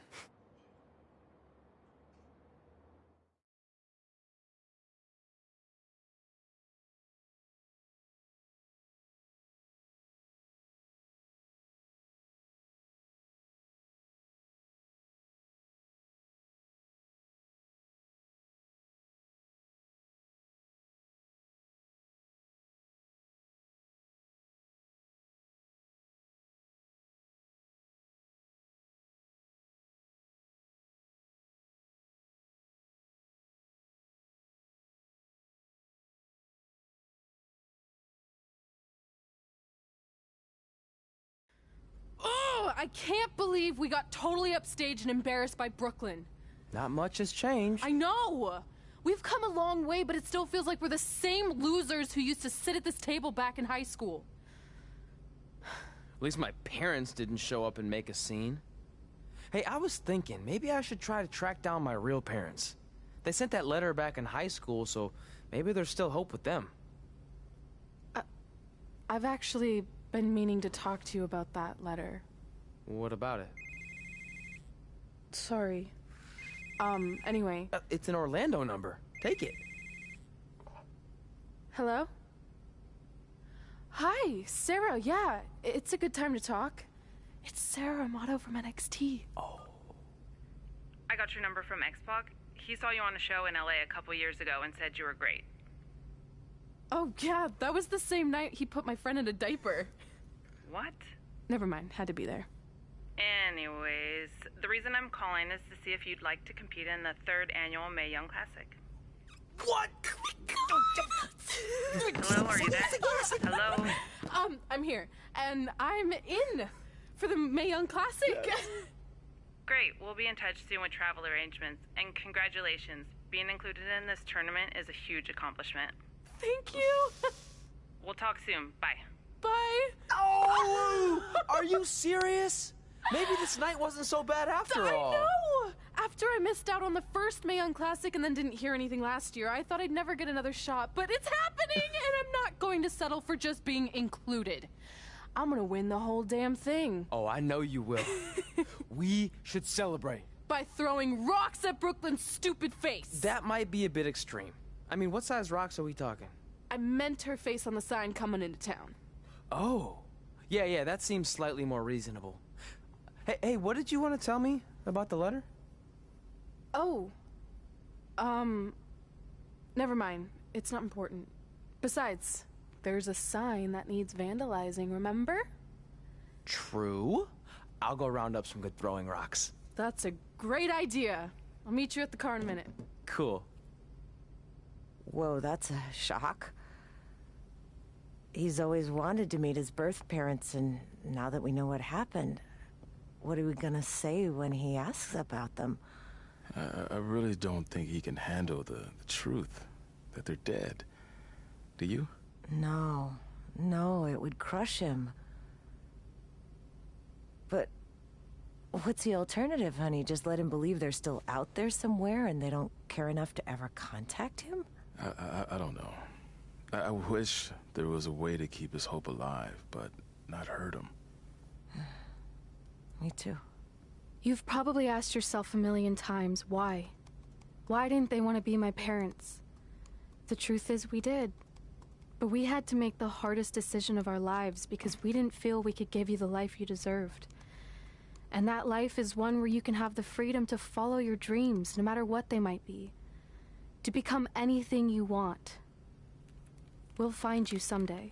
I can't believe we got totally upstaged and embarrassed by Brooklyn. Not much has changed. I know! We've come a long way, but it still feels like we're the same losers who used to sit at this table back in high school. At least my parents didn't show up and make a scene. Hey, I was thinking, maybe I should try to track down my real parents. They sent that letter back in high school, so maybe there's still hope with them. I've actually been meaning to talk to you about that letter. What about it? Sorry. Anyway. It's an Orlando number. Take it. Hello? Hi, Sarah, yeah. It's a good time to talk. It's Sarah Amato from NXT. Oh. I got your number from X-Pac. He saw you on a show in LA a couple years ago and said you were great. Oh, yeah, that was the same night he put my friend in a diaper. What? Never mind, had to be there. Anyways, the reason I'm calling is to see if you'd like to compete in the 3rd annual Mae Young Classic. What? Hello, are you there? Hello? I'm here, and I'm in for the Mae Young Classic. Great, we'll be in touch soon with travel arrangements, and congratulations. Being included in this tournament is a huge accomplishment. Thank you. We'll talk soon. Bye. Bye. Oh! Are you serious? Maybe this night wasn't so bad after all. I know! After I missed out on the first Mae Young Classic and then didn't hear anything last year, I thought I'd never get another shot. But it's happening, and I'm not going to settle for just being included. I'm gonna win the whole damn thing. Oh, I know you will. We should celebrate. By throwing rocks at Brooklyn's stupid face. That might be a bit extreme. I mean, what size rocks are we talking? I meant her face on the sign coming into town. Oh. Yeah, that seems slightly more reasonable. Hey, what did you want to tell me about the letter? Oh. Never mind. It's not important. Besides, there's a sign that needs vandalizing, remember? True. I'll go round up some good throwing rocks. That's a great idea. I'll meet you at the car in a minute. Cool. Whoa, that's a shock. He's always wanted to meet his birth parents, and now that we know what happened, what are we gonna say when he asks about them? I really don't think he can handle the truth, that they're dead. Do you? No, it would crush him. But what's the alternative, honey? Just let him believe they're still out there somewhere and they don't care enough to ever contact him? I don't know. I wish there was a way to keep his hope alive, but not hurt him. Me too. You've probably asked yourself a million times, why? Why didn't they want to be my parents? The truth is, we did. But we had to make the hardest decision of our lives because we didn't feel we could give you the life you deserved. And that life is one where you can have the freedom to follow your dreams, no matter what they might be. To become anything you want. We'll find you someday.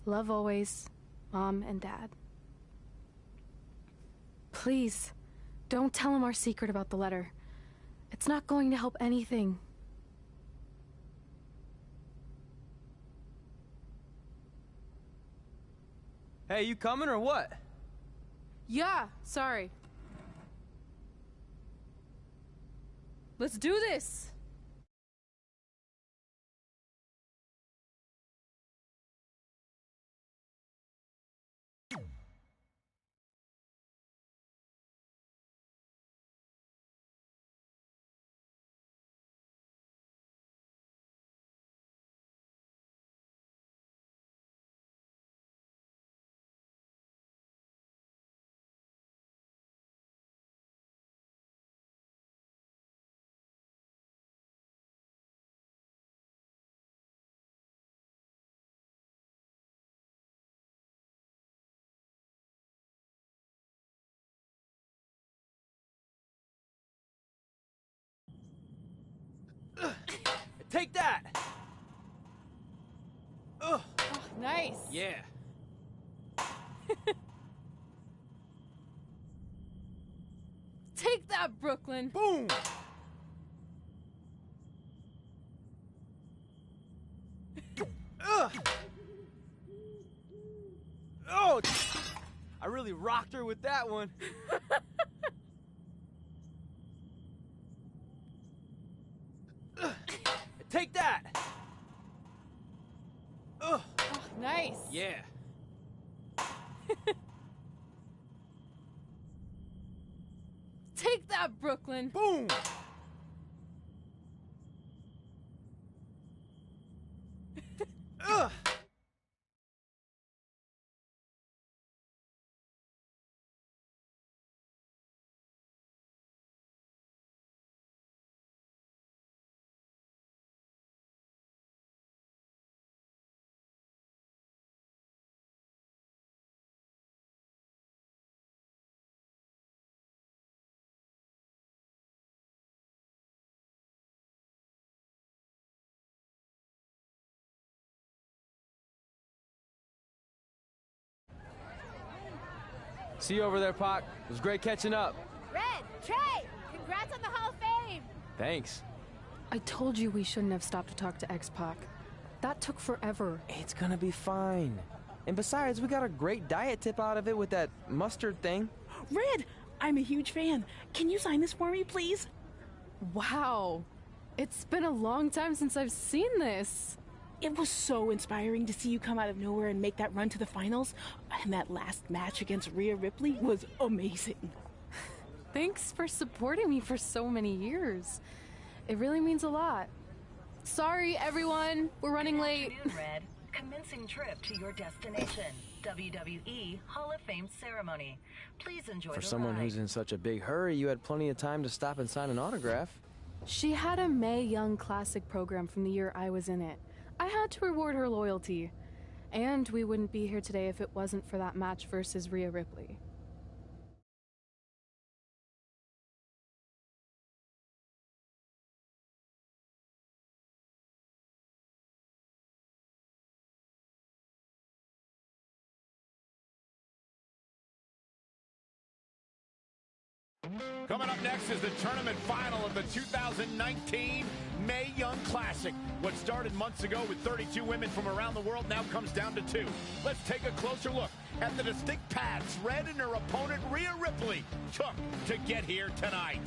Love always, Mom and Dad. Please, don't tell him our secret about the letter. It's not going to help anything. Hey, you coming or what? Yeah, sorry. Let's do this! Take that! Ugh. Oh, nice! Yeah. Take that, Brooklyn! Boom! Ugh. Oh! I really rocked her with that one. Take that! Ugh. Oh, nice! Yeah. Take that, Brooklyn! Boom! Ugh. See you over there, Pac. It was great catching up. Red, Trey, congrats on the Hall of Fame. Thanks. I told you we shouldn't have stopped to talk to X-Pac. That took forever. It's gonna be fine. And besides, we got a great diet tip out of it with that mustard thing. Red, I'm a huge fan. Can you sign this for me, please? Wow. It's been a long time since I've seen this. It was so inspiring to see you come out of nowhere and make that run to the finals. And that last match against Rhea Ripley was amazing. Thanks for supporting me for so many years. It really means a lot. Sorry, everyone. We're running late. Good afternoon, Red. Commencing trip to your destination. WWE Hall of Fame ceremony. Please enjoy For the someone ride. who's in such a big hurry, you had plenty of time to stop and sign an autograph. She had a Mae Young Classic program from the year I was in it. I had to reward her loyalty. And we wouldn't be here today if it wasn't for that match versus Rhea Ripley. Coming up next is the tournament final of the 2019 Mae Young Classic. What started months ago with 32 women from around the world now comes down to 2. Let's take a closer look at the distinct paths Red and her opponent Rhea Ripley took to get here tonight.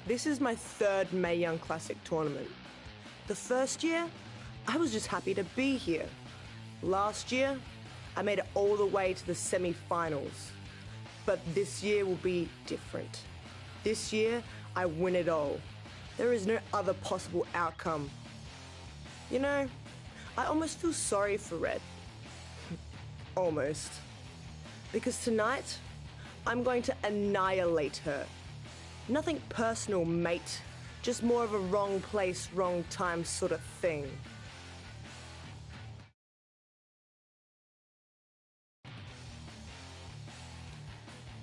This is my third Mae Young Classic tournament. The first year, I was just happy to be here. Last year, I made it all the way to the semi-finals. But this year will be different. This year, I win it all. There is no other possible outcome. You know, I almost feel sorry for Red. Almost. Because tonight, I'm going to annihilate her. Nothing personal, mate. Just more of a wrong place, wrong time sort of thing.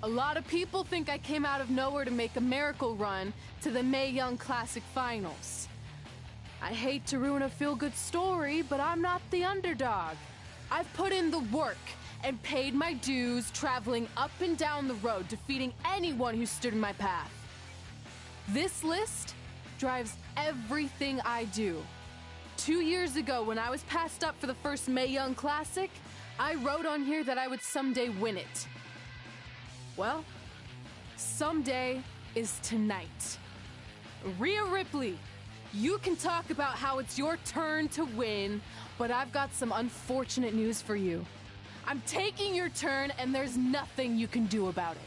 A lot of people think I came out of nowhere to make a miracle run to the Mae Young Classic Finals. I hate to ruin a feel-good story, but I'm not the underdog. I've put in the work and paid my dues traveling up and down the road, defeating anyone who stood in my path. This list drives everything I do. 2 years ago, when I was passed up for the first Mae Young Classic, I wrote on here that I would someday win it. Well, someday is tonight. Rhea Ripley, you can talk about how it's your turn to win, but I've got some unfortunate news for you. I'm taking your turn, and there's nothing you can do about it.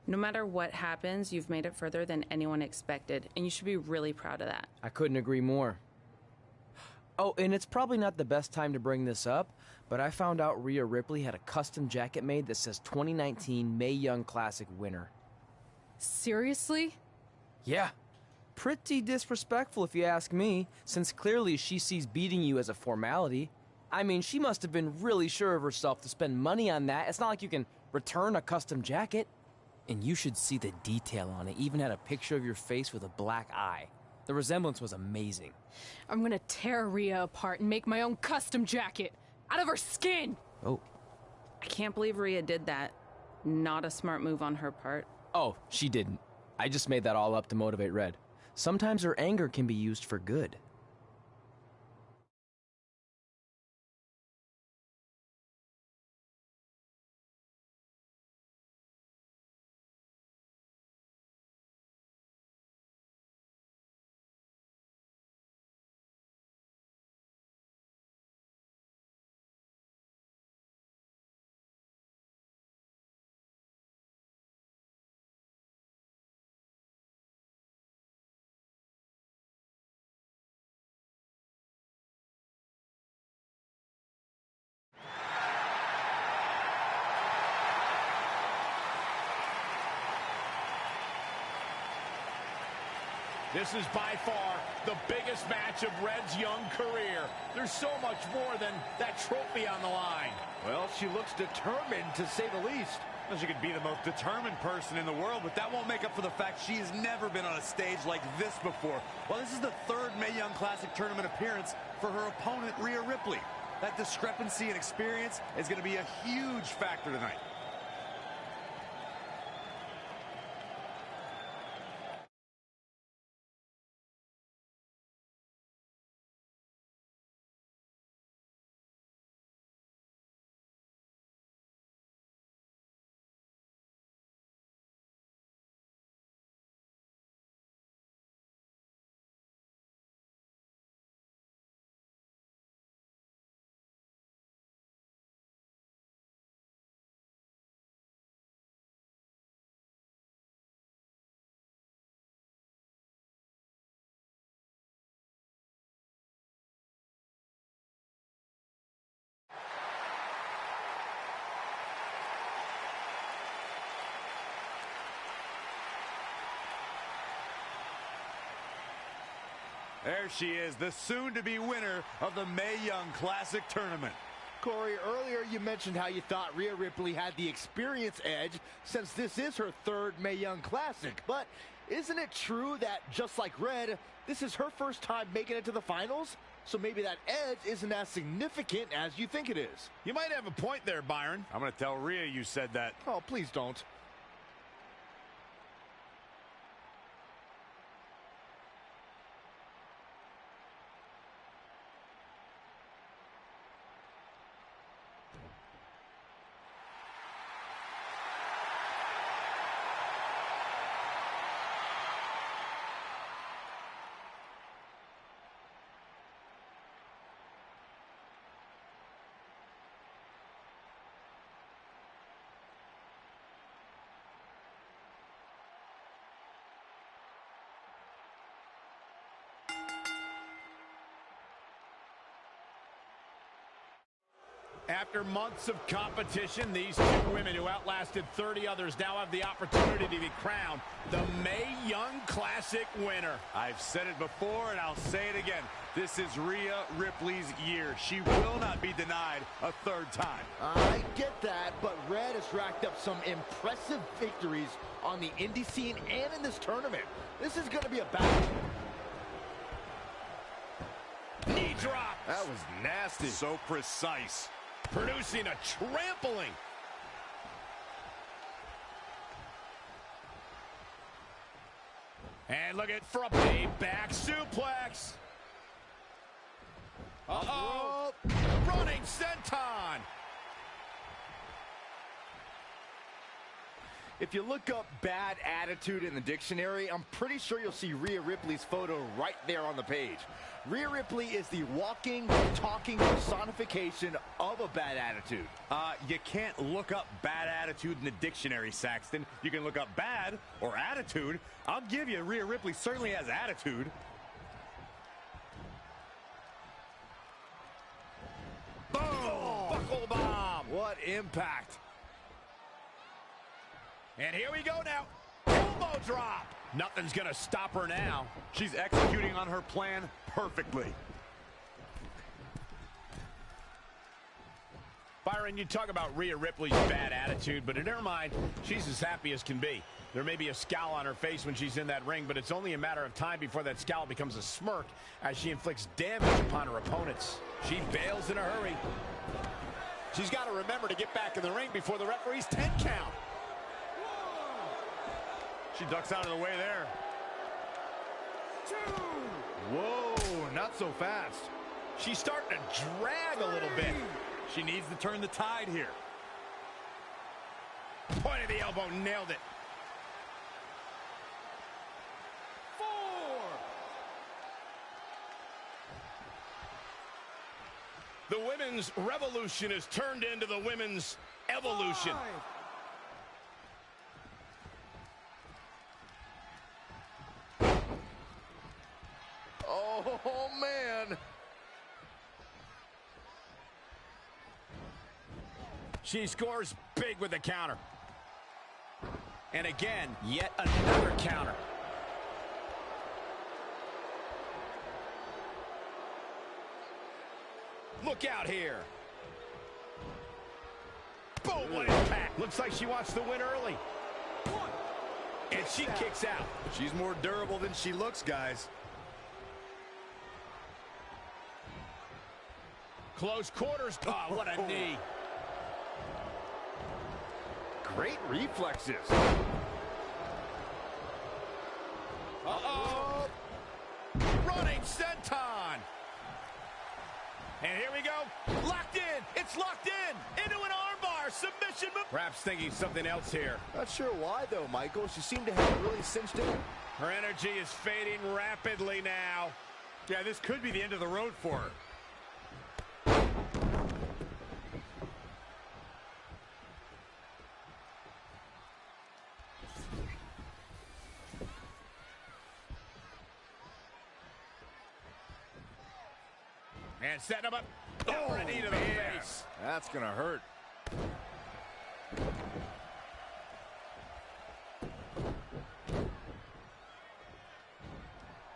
No matter what happens, you've made it further than anyone expected, and you should be really proud of that. I couldn't agree more. Oh, and it's probably not the best time to bring this up, but I found out Rhea Ripley had a custom jacket made that says 2019 Mae Young Classic winner. Seriously? Yeah. Pretty disrespectful if you ask me, since clearly she sees beating you as a formality. I mean, she must have been really sure of herself to spend money on that. It's not like you can return a custom jacket. And you should see the detail on it. Even had a picture of your face with a black eye. The resemblance was amazing. I'm gonna tear Rhea apart and make my own custom jacket out of her skin! Oh. I can't believe Rhea did that. Not a smart move on her part. Oh, she didn't. I just made that all up to motivate Red. Sometimes her anger can be used for good. This is by far the biggest match of Red's young career. There's so much more than that trophy on the line. Well, she looks determined, to say the least. Well, she could be the most determined person in the world, but that won't make up for the fact she has never been on a stage like this before. Well, this is the third Mae Young Classic tournament appearance for her opponent, Rhea Ripley. That discrepancy in experience is going to be a huge factor tonight. There she is, the soon-to-be winner of the Mae Young Classic Tournament. Corey, earlier you mentioned how you thought Rhea Ripley had the experience edge since this is her third Mae Young Classic. But isn't it true that, just like Red, this is her first time making it to the finals? So maybe that edge isn't as significant as you think it is. You might have a point there, Byron. I'm going to tell Rhea you said that. Oh, please don't. After months of competition, these two women who outlasted 30 others now have the opportunity to be crowned the Mae Young Classic winner. I've said it before, and I'll say it again. This is Rhea Ripley's year. She will not be denied a third time. I get that, but Red has racked up some impressive victories on the indie scene and in this tournament. This is going to be a battle. Knee drop. That was nasty. So precise. Producing a trampling. And look at for a back suplex. Uh-oh. Running senton. If you look up bad attitude in the dictionary, I'm pretty sure you'll see Rhea Ripley's photo right there on the page. Rhea Ripley is the walking, talking personification of a bad attitude. You can't look up bad attitude in the dictionary, Saxton. You can look up bad or attitude. I'll give you, Rhea Ripley certainly has attitude. Boom! Buckle bomb. What impact. And here we go now. Elbow drop. Nothing's going to stop her now. She's executing on her plan perfectly. Byron, you talk about Rhea Ripley's bad attitude, but in her mind, she's as happy as can be. There may be a scowl on her face when she's in that ring, but it's only a matter of time before that scowl becomes a smirk as she inflicts damage upon her opponents. She bails in a hurry. She's got to remember to get back in the ring before the referee's 10 count. She ducks out of the way there. Whoa, not so fast. She's starting to drag a little bit. She needs to turn the tide here. Point of the elbow, nailed it. 4. The women's revolution is turned into the women's evolution. 5. Oh, man. She scores big with the counter. And again, yet another counter. Look out here. Boom, what impact. Looks like she wants to win early. And she kicks out. She's more durable than she looks, guys. Close quarters. Oh, what a knee. Great reflexes. Uh-oh. Running senton. And here we go. Locked in. It's locked in. Into an armbar. Submission move. Perhaps thinking something else here. Not sure why, though, Michael. She seemed to have it really cinched in. Her energy is fading rapidly now. Yeah, this could be the end of the road for her. And setting him up. Oh, a knee to the face. That's going to hurt.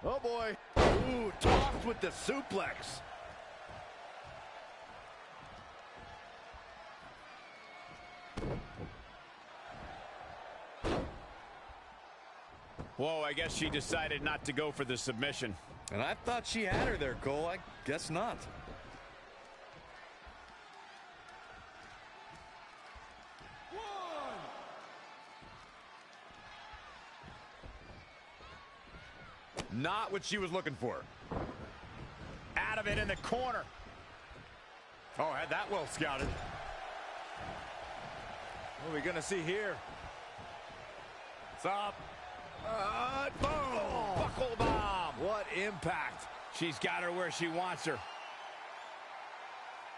Oh, boy. Ooh, tossed with the suplex. Whoa, I guess she decided not to go for the submission. And I thought she had her there, Cole. I guess not. Not what she was looking for. Out of it in the corner. Oh, had that well scouted. What are we going to see here? It's up. Boom! Buckle bomb. What impact. She's got her where she wants her.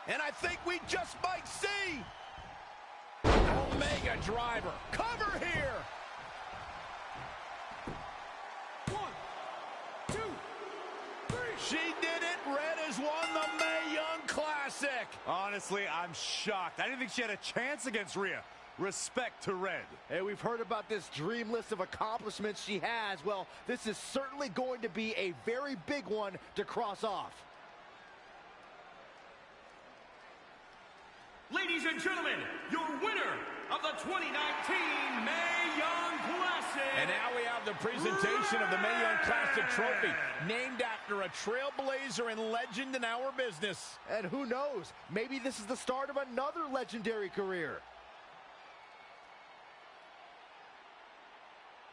And I think we just might see Omega driver. Cover here. 1, 2, 3. She did it. Red has won the Mae Young Classic. Classic. Honestly, I'm shocked. I didn't think she had a chance against Rhea. Respect to Red. Hey, we've heard about this dream list of accomplishments she has. Well, this is certainly going to be a very big one to cross off. Ladies and gentlemen, your winner of the 2019 Mae Young Classic. And now we have the presentation of the Mae Young Classic trophy, named after a trailblazer and legend in our business. And who knows, maybe this is the start of another legendary career.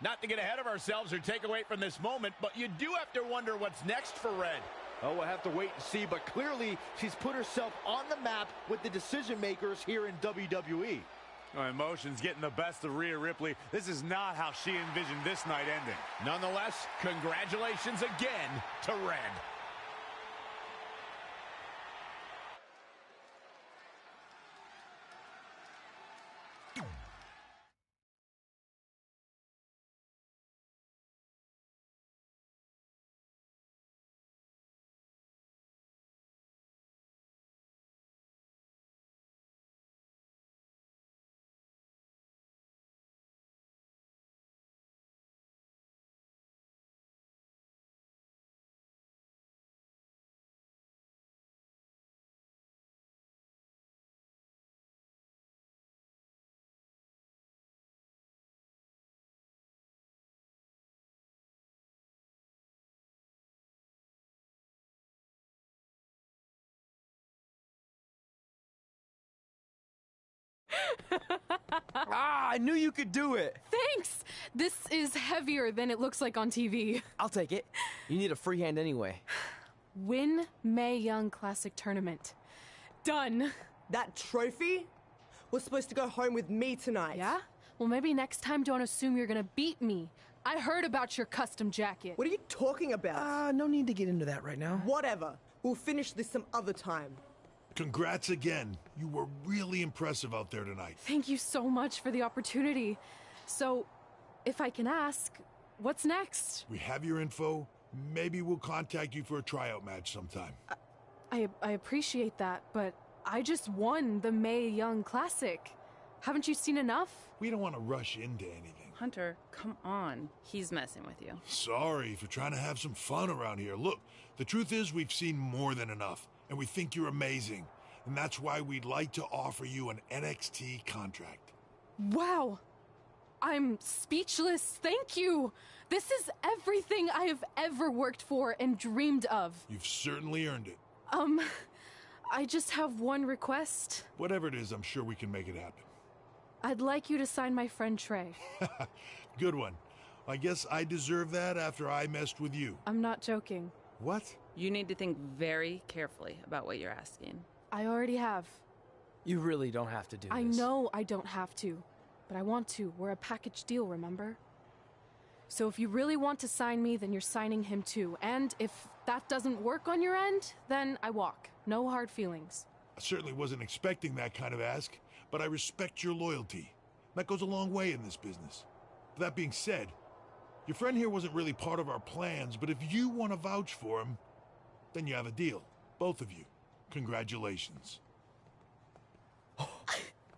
Not to get ahead of ourselves or take away from this moment, but you do have to wonder what's next for Red. Oh, we'll have to wait and see, but clearly she's put herself on the map with the decision makers here in WWE. Emotions getting the best of Rhea Ripley. This is not how she envisioned this night ending. Nonetheless, congratulations again to Red. I knew you could do it. Thanks! This is heavier than it looks like on TV. I'll take it. You need a free hand anyway. Win Mae Young Classic Tournament. Done. That trophy was supposed to go home with me tonight. Yeah? Well, maybe next time don't assume you're gonna beat me. I heard about your custom jacket. What are you talking about? No need to get into that right now. Whatever. We'll finish this some other time. Congrats again. You were really impressive out there tonight. Thank you so much for the opportunity. So, if I can ask, what's next? We have your info. Maybe we'll contact you for a tryout match sometime. I appreciate that, but I just won the Mae Young Classic. Haven't you seen enough? We don't want to rush into anything. Hunter, come on. He's messing with you. Sorry for trying to have some fun around here. Look, the truth is we've seen more than enough, and we think you're amazing. And that's why we'd like to offer you an NXT contract. Wow. I'm speechless. Thank you. This is everything I have ever worked for and dreamed of. You've certainly earned it. I just have one request. Whatever it is, I'm sure we can make it happen. I'd like you to sign my friend Trey. Good one. I guess I deserve that after I messed with you. I'm not joking. What? You need to think very carefully about what you're asking. I already have. You really don't have to do this. I know I don't have to, but I want to. We're a package deal, remember? So if you really want to sign me, then you're signing him too. And if that doesn't work on your end, then I walk. No hard feelings. I certainly wasn't expecting that kind of ask, but I respect your loyalty. That goes a long way in this business. That being said, your friend here wasn't really part of our plans, but if you want to vouch for him, then you have a deal. Both of you. Congratulations.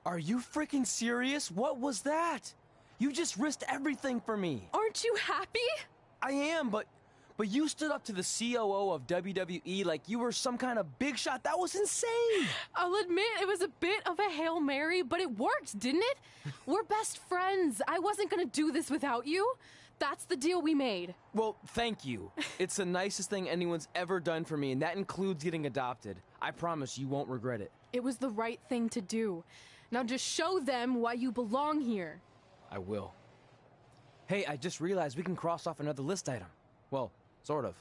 Are you freaking serious? What was that? You just risked everything for me. Aren't you happy? I am, but you stood up to the COO of WWE like you were some kind of big shot. That was insane. I'll admit it was a bit of a Hail Mary, but it worked, didn't it? We're best friends. I wasn't gonna do this without you. That's the deal we made. Well, thank you. It's the nicest thing anyone's ever done for me, and that includes getting adopted. I promise you won't regret it. It was the right thing to do. Now just show them why you belong here. I will. Hey, I just realized we can cross off another list item. Well, sort of.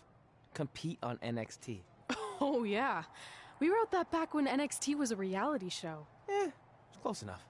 Compete on NXT. Oh, yeah. We wrote that back when NXT was a reality show. It's close enough.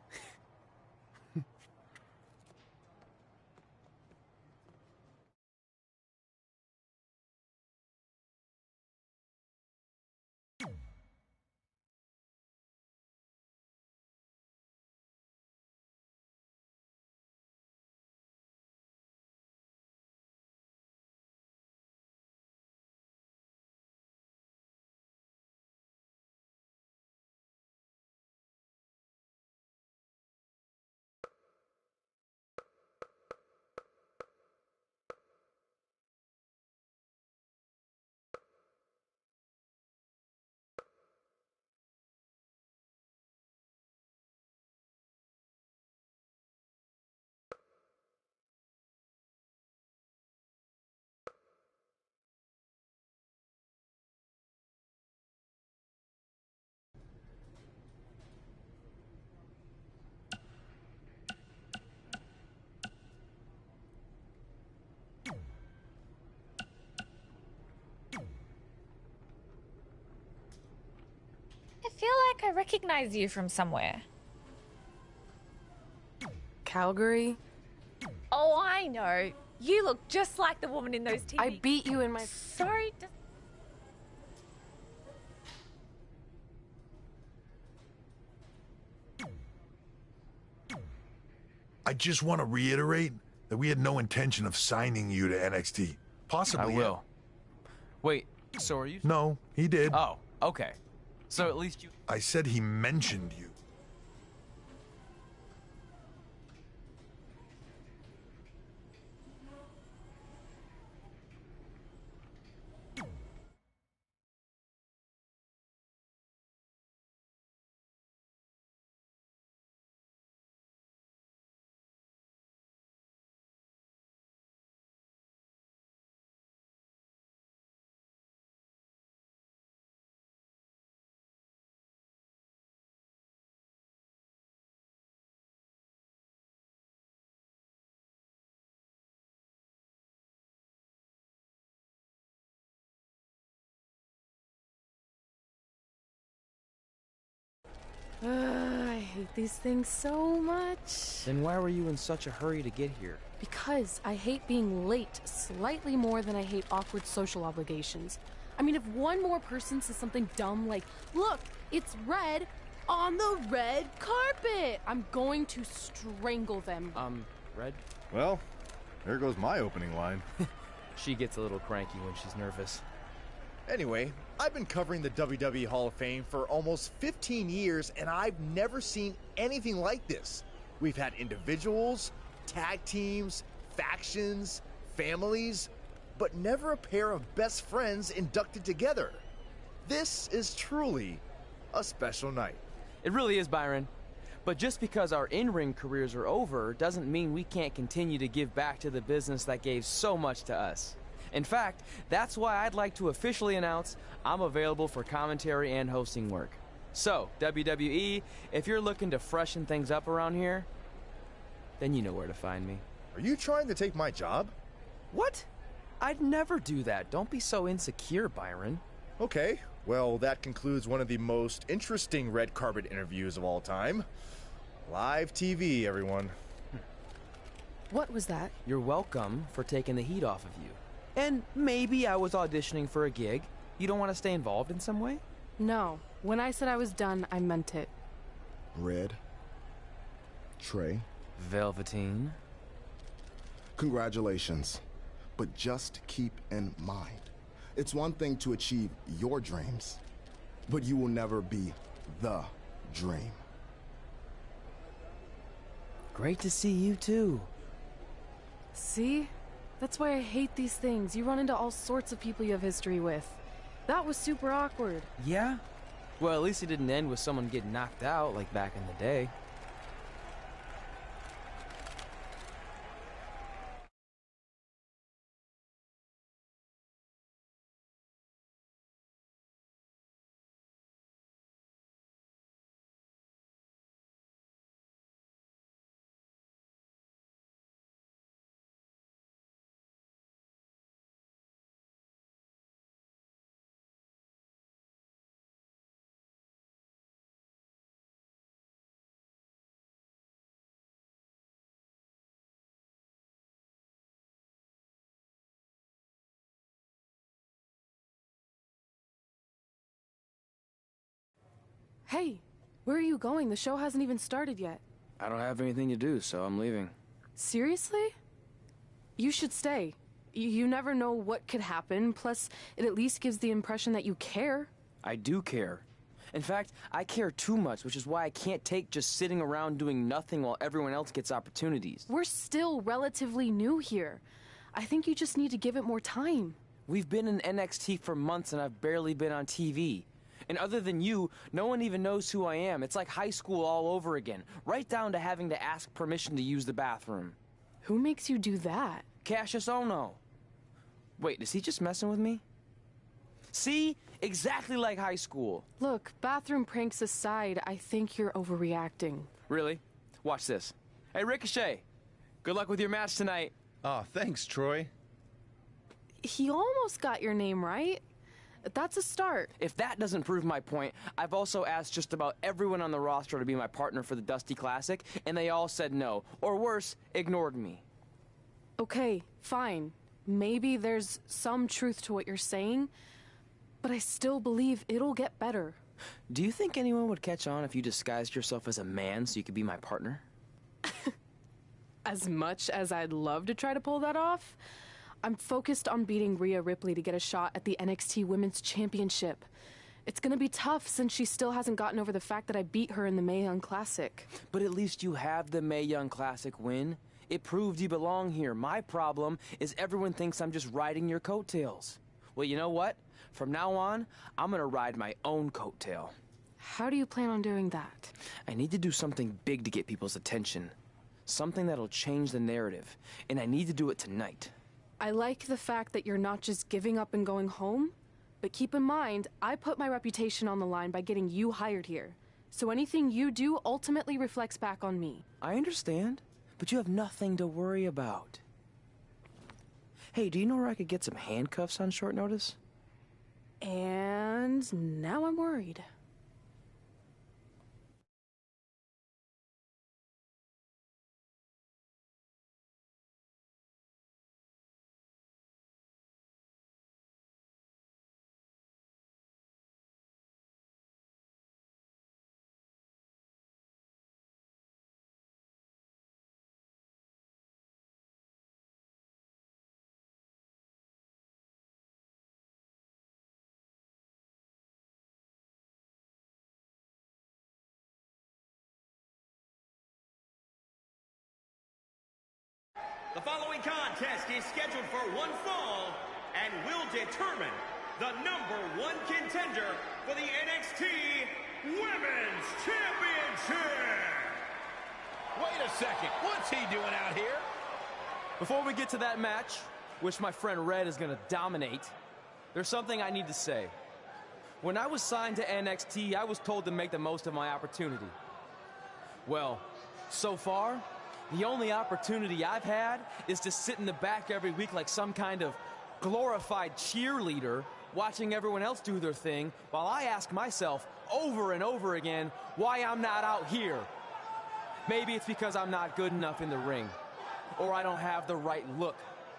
like I recognize you from somewhere. Calgary? Oh, I know. You look just like the woman in those TV... I beat you in my... Sorry, I just want to reiterate that we had no intention of signing you to NXT. Possibly. I will. Wait, so are you... No, he did. Oh, okay. So at least you... I said he mentioned you. I hate these things so much. Then why were you in such a hurry to get here? Because I hate being late slightly more than I hate awkward social obligations. I mean, if one more person says something dumb like, look, it's red on the red carpet, I'm going to strangle them. Red? Well, there goes my opening line. She gets a little cranky when she's nervous. Anyway, I've been covering the WWE Hall of Fame for almost 15 years, and I've never seen anything like this. We've had individuals, tag teams, factions, families, but never a pair of best friends inducted together. This is truly a special night. It really is, Byron. But just because our in-ring careers are over doesn't mean we can't continue to give back to the business that gave so much to us. In fact, that's why I'd like to officially announce I'm available for commentary and hosting work. So, WWE, if you're looking to freshen things up around here, then you know where to find me. Are you trying to take my job? What? I'd never do that. Don't be so insecure, Byron. Okay, well, that concludes one of the most interesting red carpet interviews of all time. Live TV, everyone. What was that? You're welcome for taking the heat off of you. And maybe I was auditioning for a gig. You don't want to stay involved in some way? No. When I said I was done, I meant it. Red. Trey. Velveteen. Congratulations. But just keep in mind, it's one thing to achieve your dreams, but you will never be the dream. Great to see you too. See? That's why I hate these things. You run into all sorts of people you have history with. That was super awkward. Yeah? Well, at least it didn't end with someone getting knocked out like back in the day. Hey, where are you going? The show hasn't even started yet. I don't have anything to do, so I'm leaving. Seriously? You should stay. You never know what could happen, plus it at least gives the impression that you care. I do care. In fact, I care too much, which is why I can't take just sitting around doing nothing while everyone else gets opportunities. We're still relatively new here. I think you just need to give it more time. We've been in NXT for months and I've barely been on TV. And other than you, no one even knows who I am. It's like high school all over again, right down to having to ask permission to use the bathroom. Who makes you do that? Cassius Ohno. Wait, is he just messing with me? See? Exactly like high school. Look, bathroom pranks aside, I think you're overreacting. Really? Watch this. Hey, Ricochet. Good luck with your match tonight. Aw, thanks, Troy. He almost got your name right. That's a start. If that doesn't prove my point, I've also asked just about everyone on the roster to be my partner for the Dusty Classic, and they all said no. Or worse, ignored me. Okay, fine. Maybe there's some truth to what you're saying, but I still believe it'll get better. Do you think anyone would catch on if you disguised yourself as a man so you could be my partner? As much as I'd love to try to pull that off, I'm focused on beating Rhea Ripley to get a shot at the NXT Women's Championship. It's gonna be tough since she still hasn't gotten over the fact that I beat her in the Mae Young Classic. But at least you have the Mae Young Classic win. It proved you belong here. My problem is everyone thinks I'm just riding your coattails. Well, you know what? From now on, I'm gonna ride my own coattail. How do you plan on doing that? I need to do something big to get people's attention. Something that'll change the narrative. And I need to do it tonight. I like the fact that you're not just giving up and going home, but keep in mind, I put my reputation on the line by getting you hired here. So anything you do ultimately reflects back on me. I understand, but you have nothing to worry about. Hey, do you know where I could get some handcuffs on short notice? And now I'm worried. The following contest is scheduled for one fall and will determine the #1 contender for the NXT Women's Championship. Wait a second, what's he doing out here? Before we get to that match, which my friend Red is gonna dominate, there's something I need to say. When I was signed to NXT, I was told to make the most of my opportunity. Well, so far, the only opportunity I've had is to sit in the back every week like some kind of glorified cheerleader, watching everyone else do their thing, while I ask myself over and over again why I'm not out here. Maybe it's because I'm not good enough in the ring, or I don't have the right look,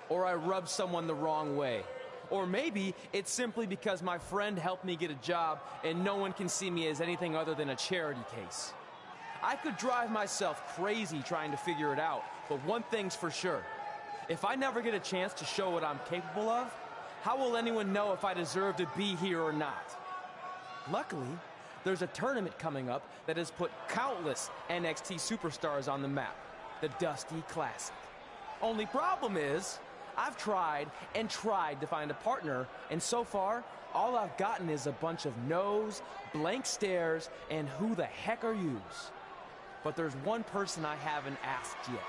or I rub someone the wrong way. Or maybe it's simply because my friend helped me get a job and no one can see me as anything other than a charity case. I could drive myself crazy trying to figure it out, but one thing's for sure. If I never get a chance to show what I'm capable of, how will anyone know if I deserve to be here or not? Luckily, there's a tournament coming up that has put countless NXT superstars on the map, the Dusty Classic. Only problem is, I've tried and tried to find a partner, and so far, all I've gotten is a bunch of no's, blank stares, and who the heck are yous? But there's one person I haven't asked yet.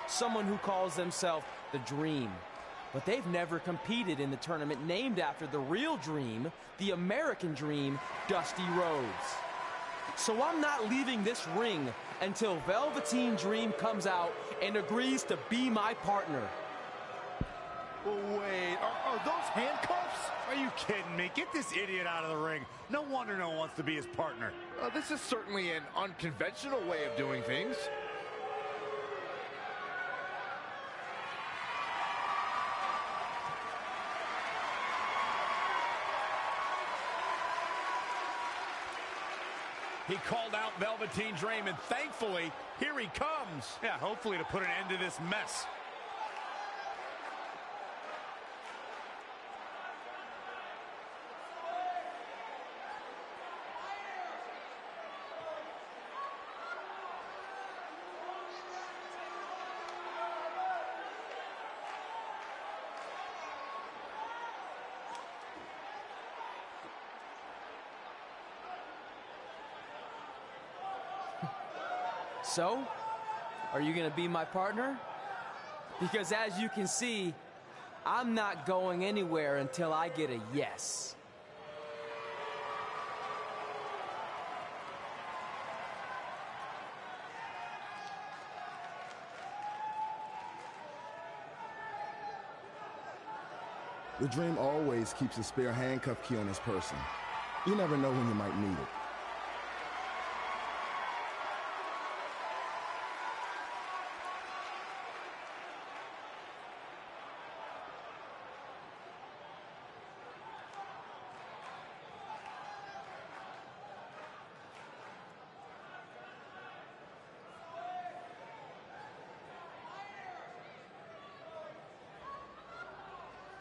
Someone who calls themselves the Dream. But they've never competed in the tournament named after the real Dream, the American Dream, Dusty Rhodes. So I'm not leaving this ring until Velveteen Dream comes out and agrees to be my partner. Wait, are those handcuffs? Are you kidding me? Get this idiot out of the ring. No wonder no one wants to be his partner. This is certainly an unconventional way of doing things. He called out Velveteen Dream, and thankfully, here he comes. Yeah, hopefully to put an end to this mess. So, are you gonna be my partner? Because as you can see, I'm not going anywhere until I get a yes. The Dream always keeps a spare handcuff key on his person. You never know when you might need it.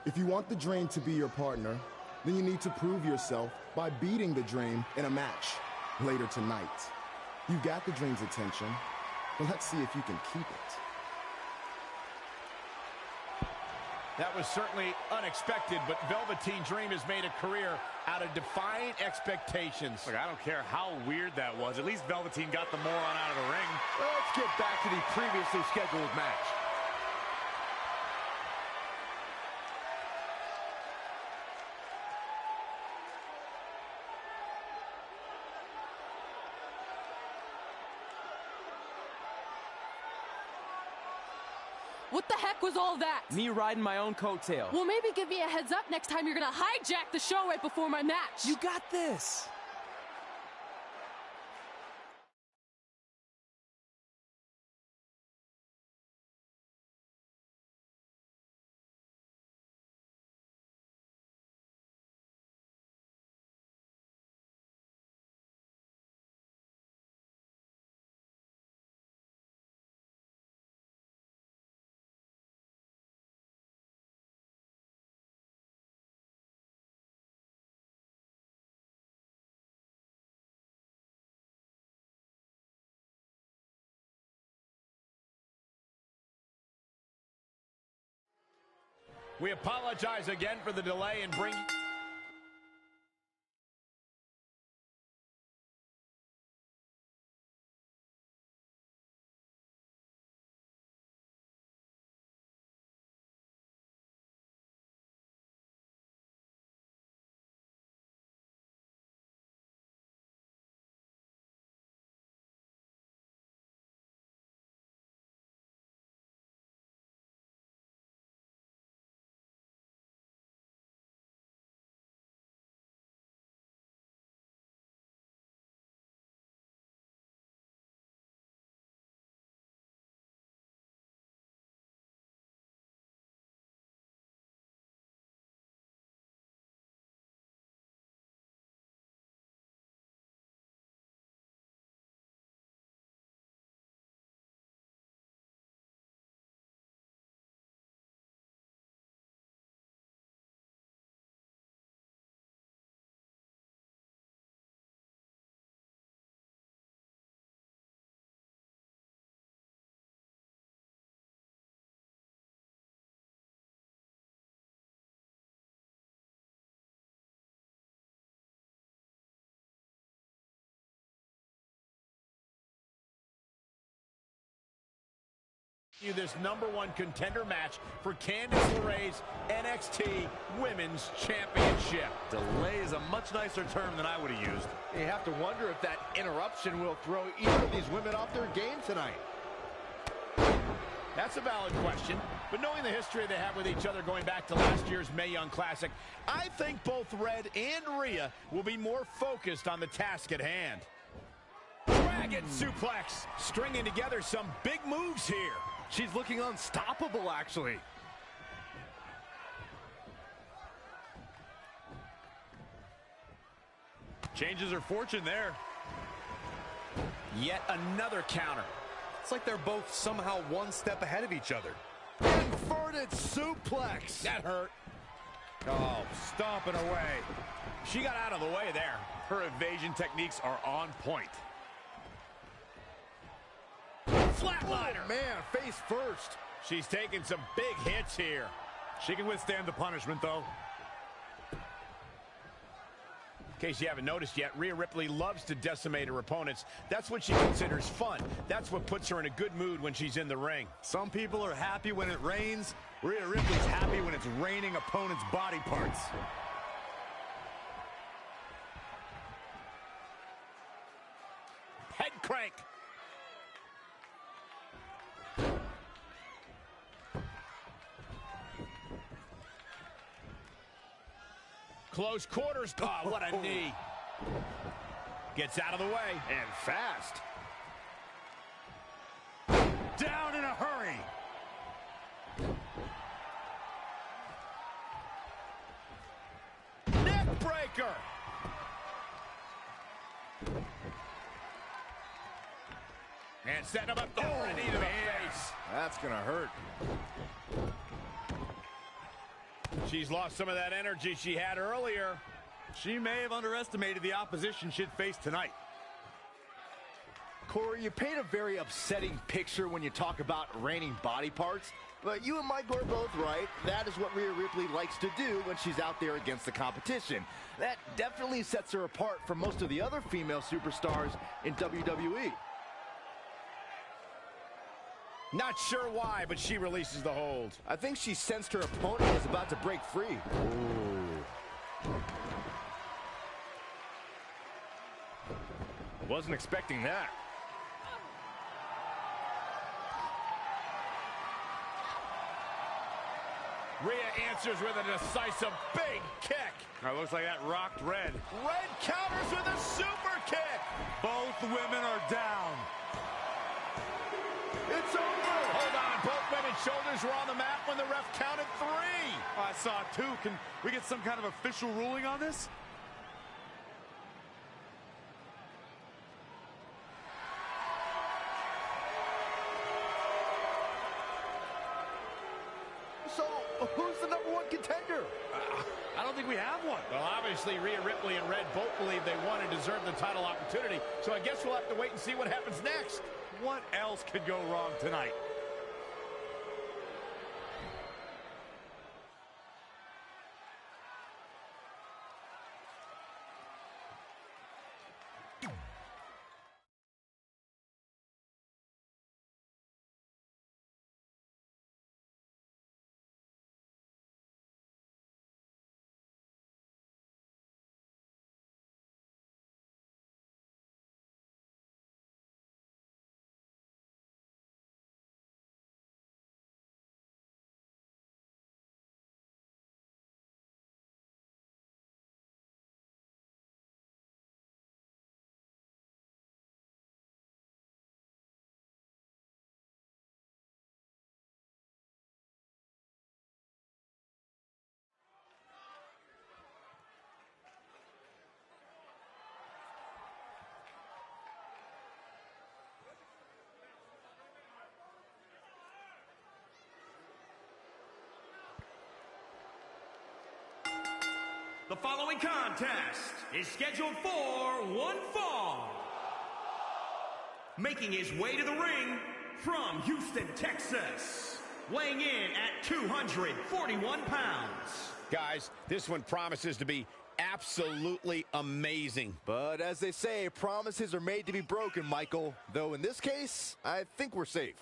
If you want the Dream to be your partner, then you need to prove yourself by beating the Dream in a match later tonight. You got the Dream's attention, but let's see if you can keep it. That was certainly unexpected, but Velveteen Dream has made a career out of defying expectations. Look, I don't care how weird that was. At least Velveteen got the moron out of the ring. Let's get back to the previously scheduled match. What the heck was all that? Me riding my own coattail. Well, maybe give me a heads up next time you're gonna hijack the show right before my match. You got this. We apologize again for the delay in bringing... this #1 contender match for Candice LeRae's NXT Women's Championship. Delay is a much nicer term than I would have used. You have to wonder if that interruption will throw either of these women off their game tonight. That's a valid question, but knowing the history they have with each other going back to last year's Mae Young Classic, I think both Red and Rhea will be more focused on the task at hand. Dragon suplex, stringing together some big moves here. She's looking unstoppable, actually. Changes her fortune there. Yet another counter. It's like they're both somehow one step ahead of each other. Inverted suplex. That hurt. Oh, stomping away. She got out of the way there. Her evasion techniques are on point. Flatliner. Oh, man, face first. She's taking some big hits here. She can withstand the punishment, though. In case you haven't noticed yet, Rhea Ripley loves to decimate her opponents. That's what she considers fun. That's what puts her in a good mood when she's in the ring. Some people are happy when it rains. Rhea Ripley's happy when it's raining opponents' body parts. Head crank. Close quarters. Oh, what a knee. Gets out of the way. And fast. Down in a hurry. Neck breaker. And setting him up there for a knee to the face. That's gonna hurt. She's lost some of that energy she had earlier. She may have underestimated the opposition she'd face tonight. Corey, you paint a very upsetting picture when you talk about raining body parts, but you and Michael are both right. That is what Rhea Ripley likes to do when she's out there against the competition. That definitely sets her apart from most of the other female superstars in WWE. Not sure why, but she releases the hold. I think she sensed her opponent is about to break free. Ooh. Wasn't expecting that. Rhea answers with a decisive big kick. Looks like that rocked Red. Red counters with a super kick. Both women are down. It's over. Hold on, both women's shoulders were on the mat when the ref counted 3. I saw it too. Can we get some kind of official ruling on this? So, who's the #1 contender? I don't think we have one. Well, obviously, Rhea Ripley and Red both believe they won and deserve the title opportunity, so I guess we'll have to wait and see what happens next. What else could go wrong tonight? The following contest is scheduled for one fall. Making his way to the ring from Houston, Texas, weighing in at 241 pounds. Guys, this one promises to be absolutely amazing. But as they say, promises are made to be broken, Michael. Though in this case, I think we're safe.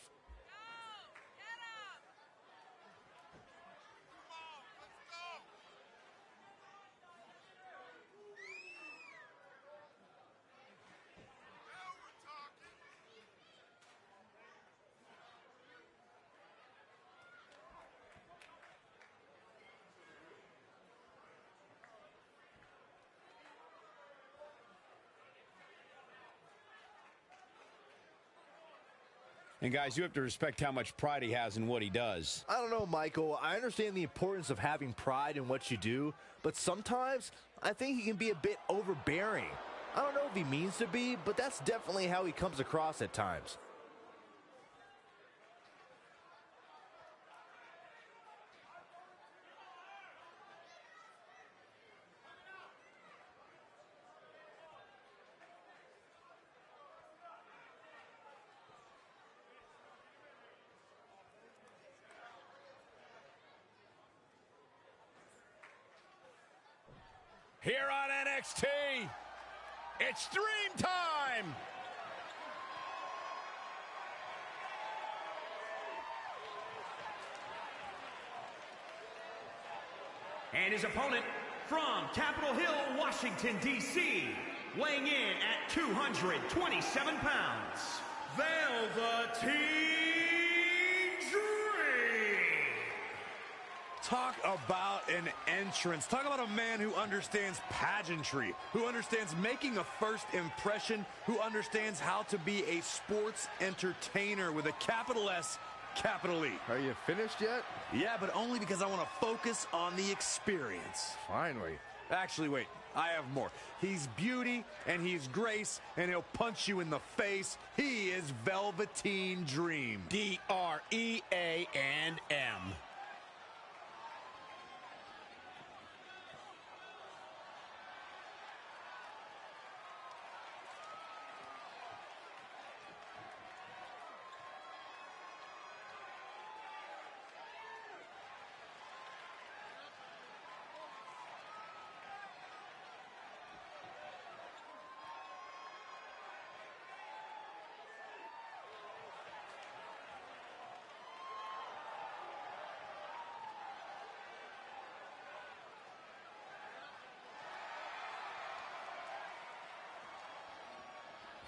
And guys, you have to respect how much pride he has in what he does. I don't know, Michael. I understand the importance of having pride in what you do, but sometimes I think he can be a bit overbearing. I don't know if he means to be, but that's definitely how he comes across at times. Here on NXT, it's Dream Time! And his opponent from Capitol Hill, Washington, D.C., weighing in at 227 pounds, Velveteen Dream! Talk about an entrance. Talk about a man who understands pageantry, who understands making a first impression, who understands how to be a sports entertainer with a capital S, capital E. Are you finished yet? Yeah, but only because I want to focus on the experience. Finally. Actually, wait. I have more. He's beauty and he's grace, and he'll punch you in the face. He is Velveteen Dream. D-R-E-A-N-M.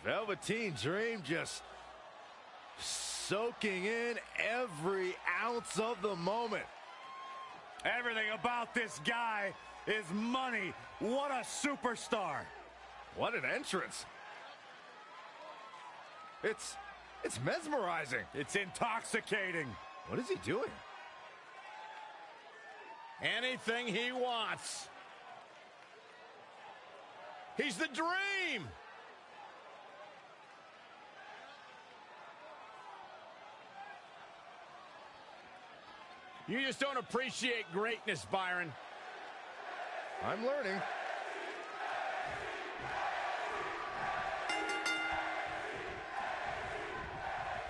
Velveteen Dream just soaking in every ounce of the moment. Everything about this guy is money. What a superstar. What an entrance. It's mesmerizing. It's intoxicating. What is he doing? Anything he wants. He's the Dream. You just don't appreciate greatness, Byron. I'm learning.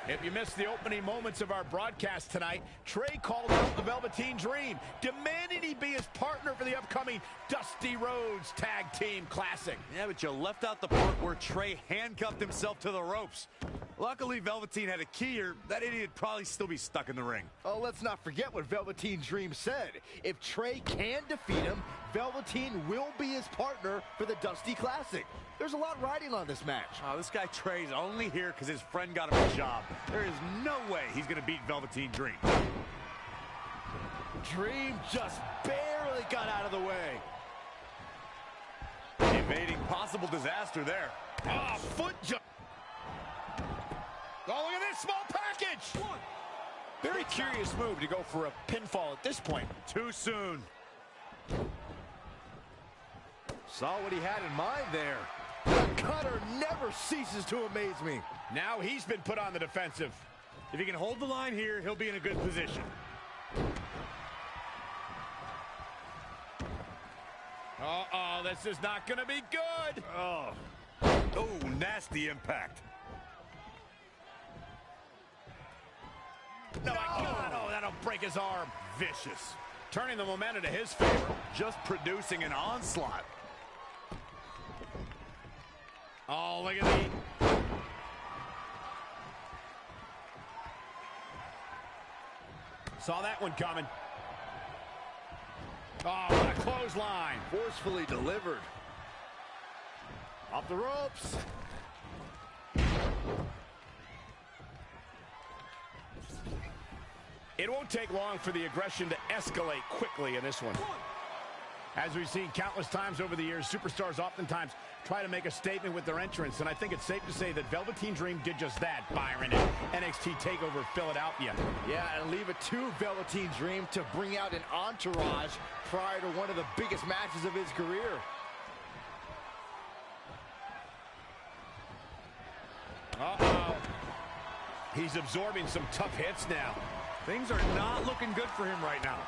If you missed the opening moments of our broadcast tonight, Trey called out the Velveteen Dream, demanding he be his partner for the upcoming Dusty Rhodes Tag Team Classic. Yeah, but you left out the part where Trey handcuffed himself to the ropes. Luckily, Velveteen had a key, or that idiot would probably still be stuck in the ring. Oh, let's not forget what Velveteen Dream said. If Trey can defeat him, Velveteen will be his partner for the Dusty Classic. There's a lot riding on this match. Oh, this guy Trey's only here because his friend got him a job. There is no way he's going to beat Velveteen Dream. Dream just barely got out of the way. Evading possible disaster there. Oh, foot jump. Oh, look at this small package. Very curious move to go for a pinfall at this point. Too soon. Saw what he had in mind there. The cutter never ceases to amaze me. Now he's been put on the defensive. If he can hold the line here, he'll be in a good position. Uh-oh, this is not going to be good. Oh, nasty impact. No, my God, oh, that'll break his arm. Vicious. Turning the momentum to his favor. Just producing an onslaught. Oh, look at the... Saw that one coming. Oh, what a clothesline. Forcefully delivered. Off the ropes. It won't take long for the aggression to escalate quickly in this one. As we've seen countless times over the years, superstars oftentimes try to make a statement with their entrance, and I think it's safe to say that Velveteen Dream did just that, Byron, at NXT TakeOver Philadelphia. Yeah, and leave it to Velveteen Dream to bring out an entourage prior to one of the biggest matches of his career. Uh-oh. He's absorbing some tough hits now. Things are not looking good for him right now.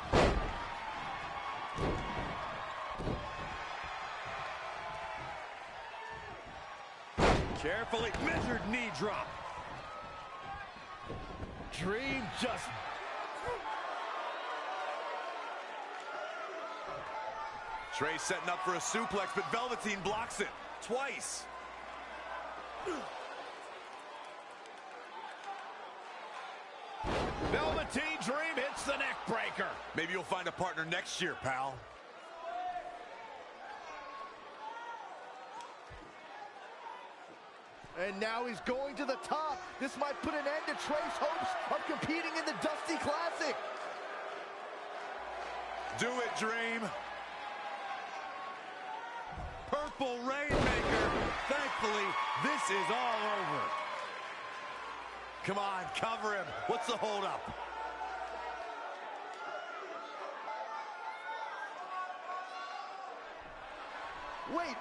Carefully measured knee drop. Dream just... Trey setting up for a suplex, but Velveteen blocks it twice. Velveteen Dream hits the neck breaker. Maybe you'll find a partner next year, pal. And now he's going to the top. This might put an end to Trey's hopes of competing in the Dusty Classic. Do it, Dream. Purple Rainmaker. Thankfully, this is all over. Come on, cover him. What's the holdup? Wait,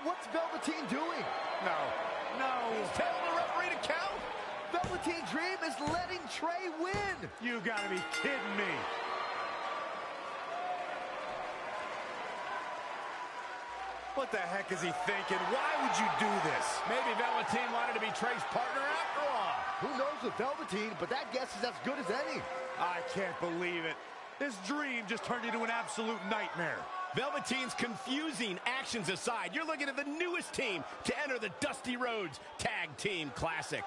what's Velveteen doing? No. He's telling the referee to count. Velveteen Dream is letting Trey win. You gotta be kidding me. What the heck is he thinking? Why would you do this? Maybe Velveteen wanted to be Trey's partner after all. Who knows with Velveteen, but that guess is as good as any. I can't believe it. This Dream just turned into an absolute nightmare. Velveteen's confusing actions aside, you're looking at the newest team to enter the Dusty Rhodes Tag Team Classic.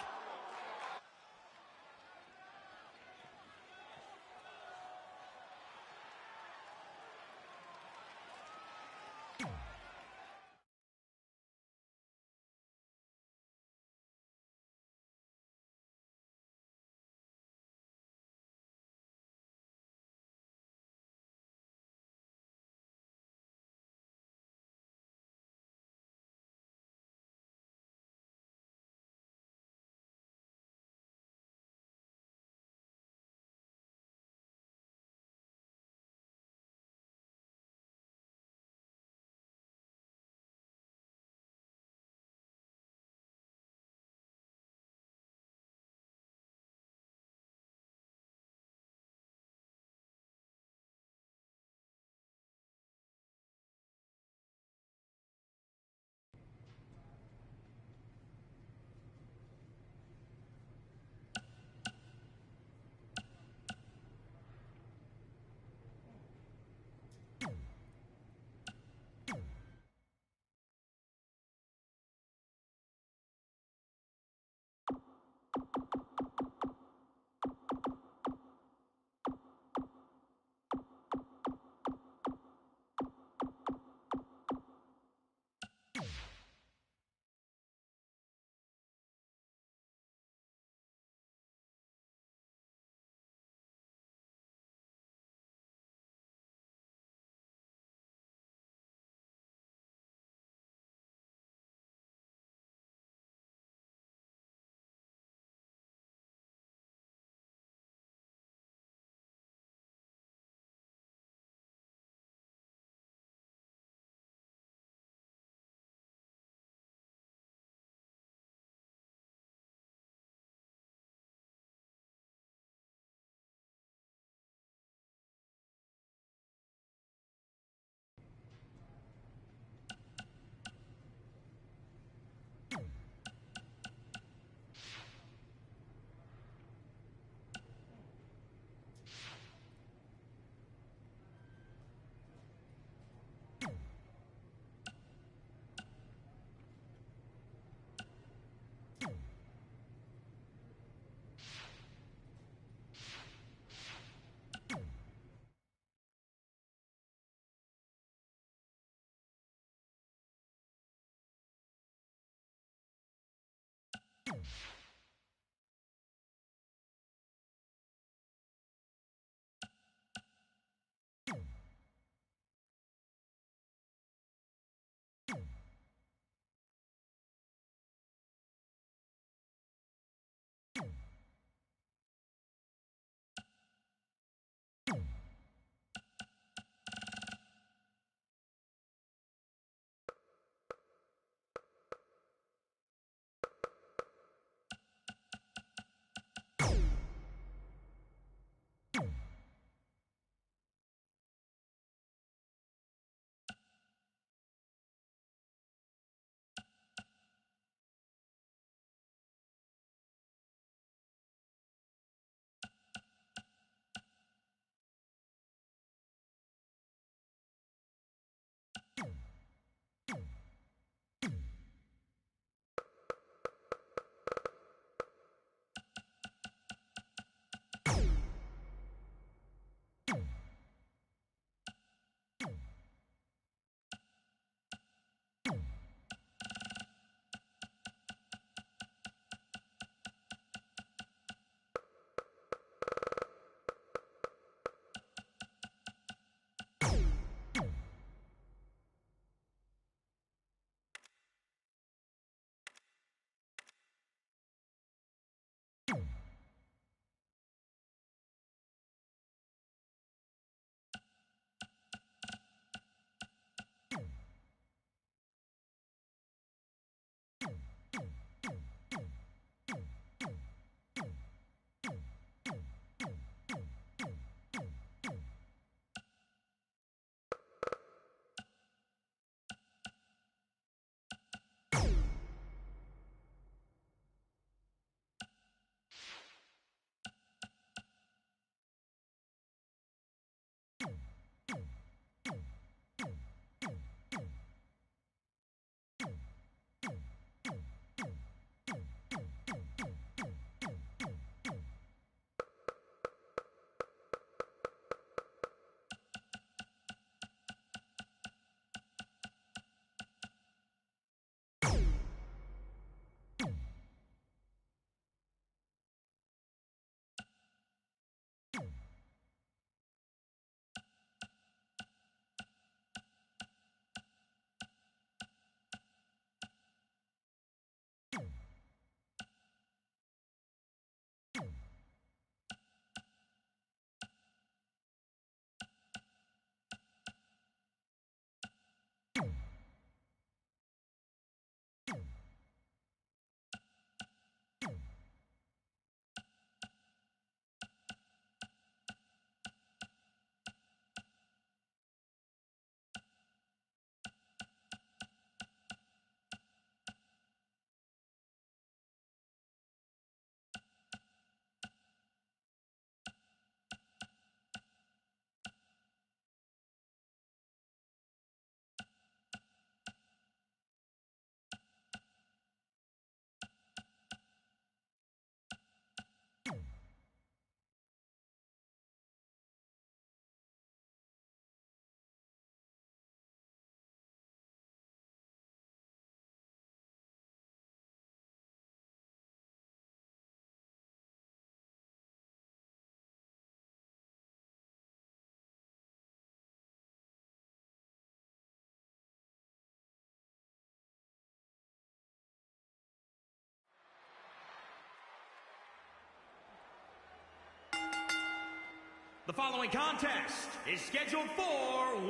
The following contest is scheduled for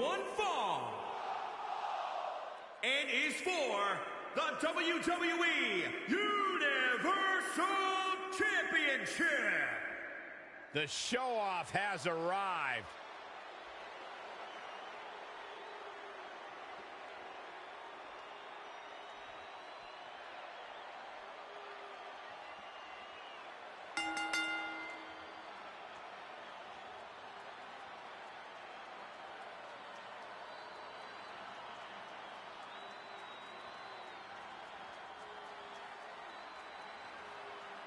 one fall and is for the WWE Universal Championship. The show-off has arrived.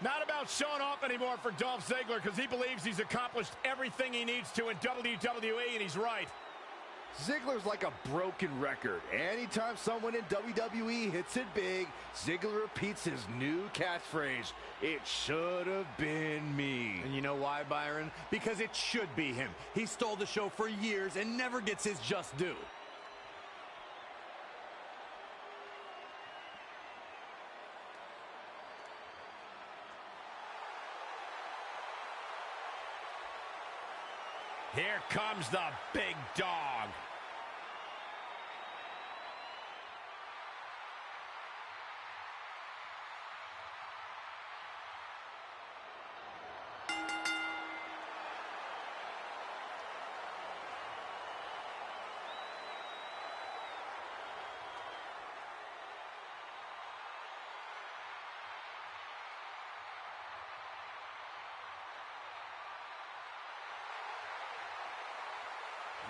Not about showing off anymore for Dolph Ziggler because he believes he's accomplished everything he needs to in WWE, and he's right. Ziggler's like a broken record. Anytime someone in WWE hits it big, Ziggler repeats his new catchphrase, "It should have been me." And you know why, Byron? Because it should be him. He stole the show for years and never gets his just due. Here comes the big dog.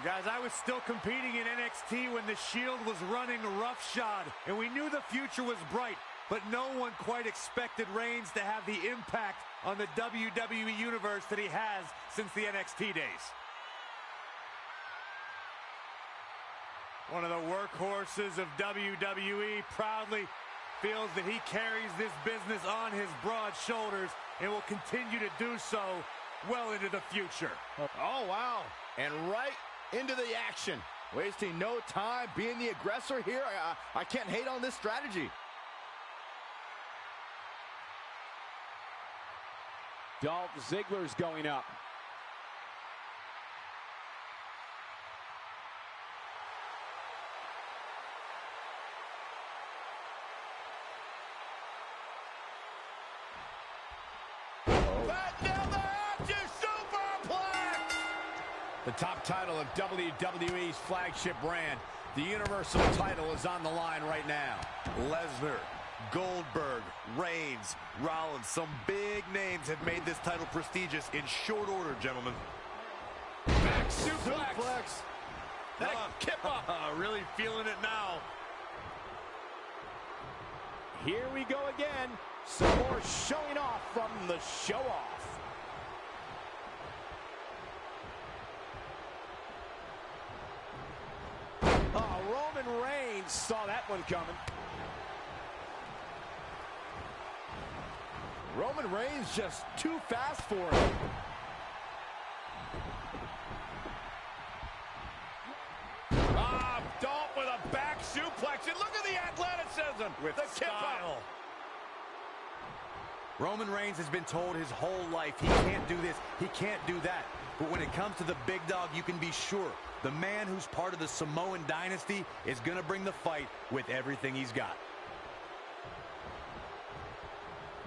Guys, I was still competing in NXT when the Shield was running roughshod, and we knew the future was bright, but no one quite expected Reigns to have the impact on the WWE Universe that he has since the NXT days. One of the workhorses of WWE proudly feels that he carries this business on his broad shoulders and will continue to do so well into the future. Oh, wow. And right into the action. Wasting no time, being the aggressor here. I can't hate on this strategy. Dolph Ziggler's going up. The top title of WWE's flagship brand, the Universal title, is on the line right now. Lesnar, Goldberg, Reigns, Rollins, some big names have made this title prestigious in short order, gentlemen. Back suplex. Kip up. Really feeling it now. Here we go again. Some more showing off from the show-off. Roman Reigns saw that one coming. Roman Reigns just too fast for him. Dolph with a back suplex. And look at the athleticism. With the style. Roman Reigns has been told his whole life he can't do this, he can't do that. But when it comes to the big dog, you can be sure the man who's part of the Samoan dynasty is going to bring the fight with everything he's got.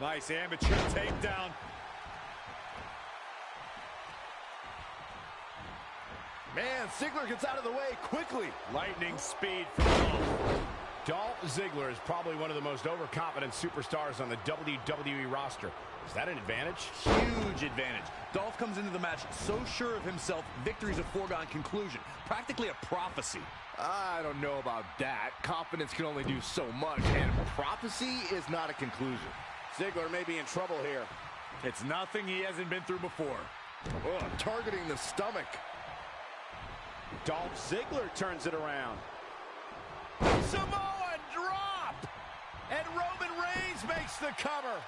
Nice amateur takedown. Man, Ziggler gets out of the way quickly. Lightning speed from Dolph. Dolph Ziggler is probably one of the most overconfident superstars on the WWE roster. Is that an advantage? Huge advantage. Dolph comes into the match so sure of himself, victory's a foregone conclusion. Practically a prophecy. I don't know about that. Confidence can only do so much, and prophecy is not a conclusion. Ziggler may be in trouble here. It's nothing he hasn't been through before. Oh, targeting the stomach. Dolph Ziggler turns it around. Samoan drop! And Roman Reigns makes the cover.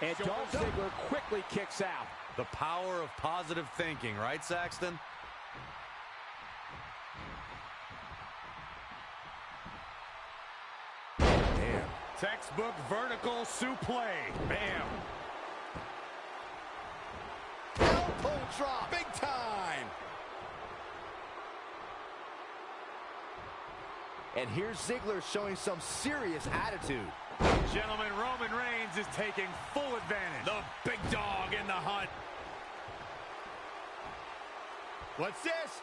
And Dolph Ziggler quickly kicks out. The power of positive thinking, right, Saxton? Damn. Textbook vertical suplex. Bam. Elbow drop. Big time. And here's Ziggler showing some serious attitude. Gentlemen, Roman Reigns is taking full advantage. The big dog in the hunt. What's this?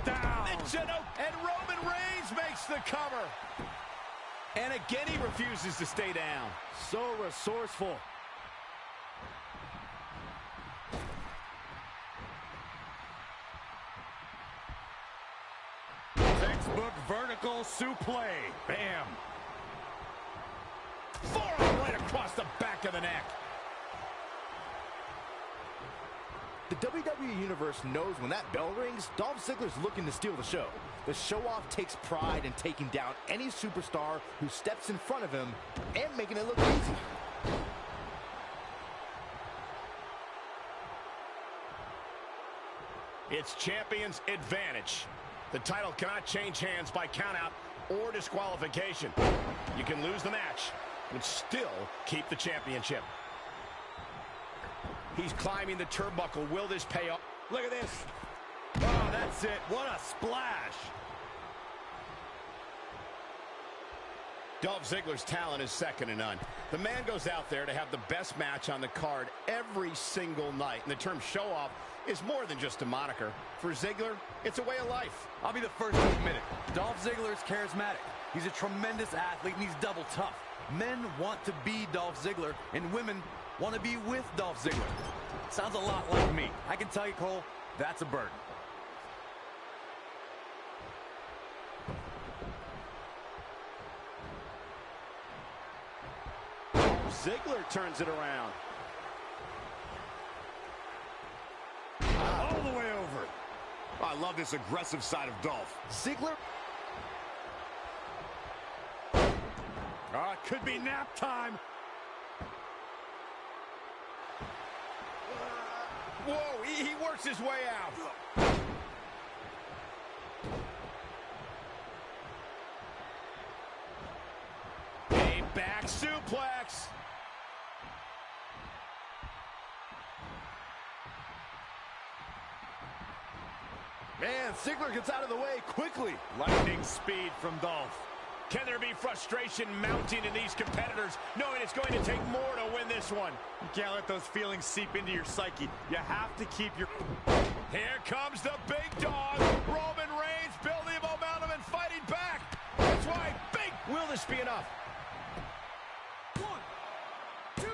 Down. And Roman Reigns makes the cover. And again, he refuses to stay down. So resourceful. Textbook vertical suplex. Bam. Forearm right across the back of the neck. The WWE Universe knows when that bell rings, Dolph Ziggler's looking to steal the show. The show-off takes pride in taking down any superstar who steps in front of him and making it look easy. It's champion's advantage. The title cannot change hands by countout or disqualification. You can lose the match, but still keep the championship. He's climbing the turnbuckle. Will this pay off? Look at this. Oh, that's it. What a splash. Dolph Ziggler's talent is second to none. The man goes out there to have the best match on the card every single night. And the term show-off is more than just a moniker. For Ziggler, it's a way of life. I'll be the first to admit it. Dolph Ziggler is charismatic. He's a tremendous athlete, and he's double tough. Men want to be Dolph Ziggler, and women want to be with Dolph Ziggler. Sounds a lot like me. I can tell you, Cole, that's a burden. Ziggler turns it around. All the way over. I love this aggressive side of Dolph. Ziggler. It could be nap time. Whoa, he works his way out. A back suplex. Man, Ziggler gets out of the way quickly. Lightning speed from Dolph. Can there be frustration mounting in these competitors, knowing it's going to take more to win this one? You can't let those feelings seep into your psyche. You have to keep your... Here comes the big dog. Roman Reigns building momentum and fighting back. That's why big. Will this be enough? 1, 2.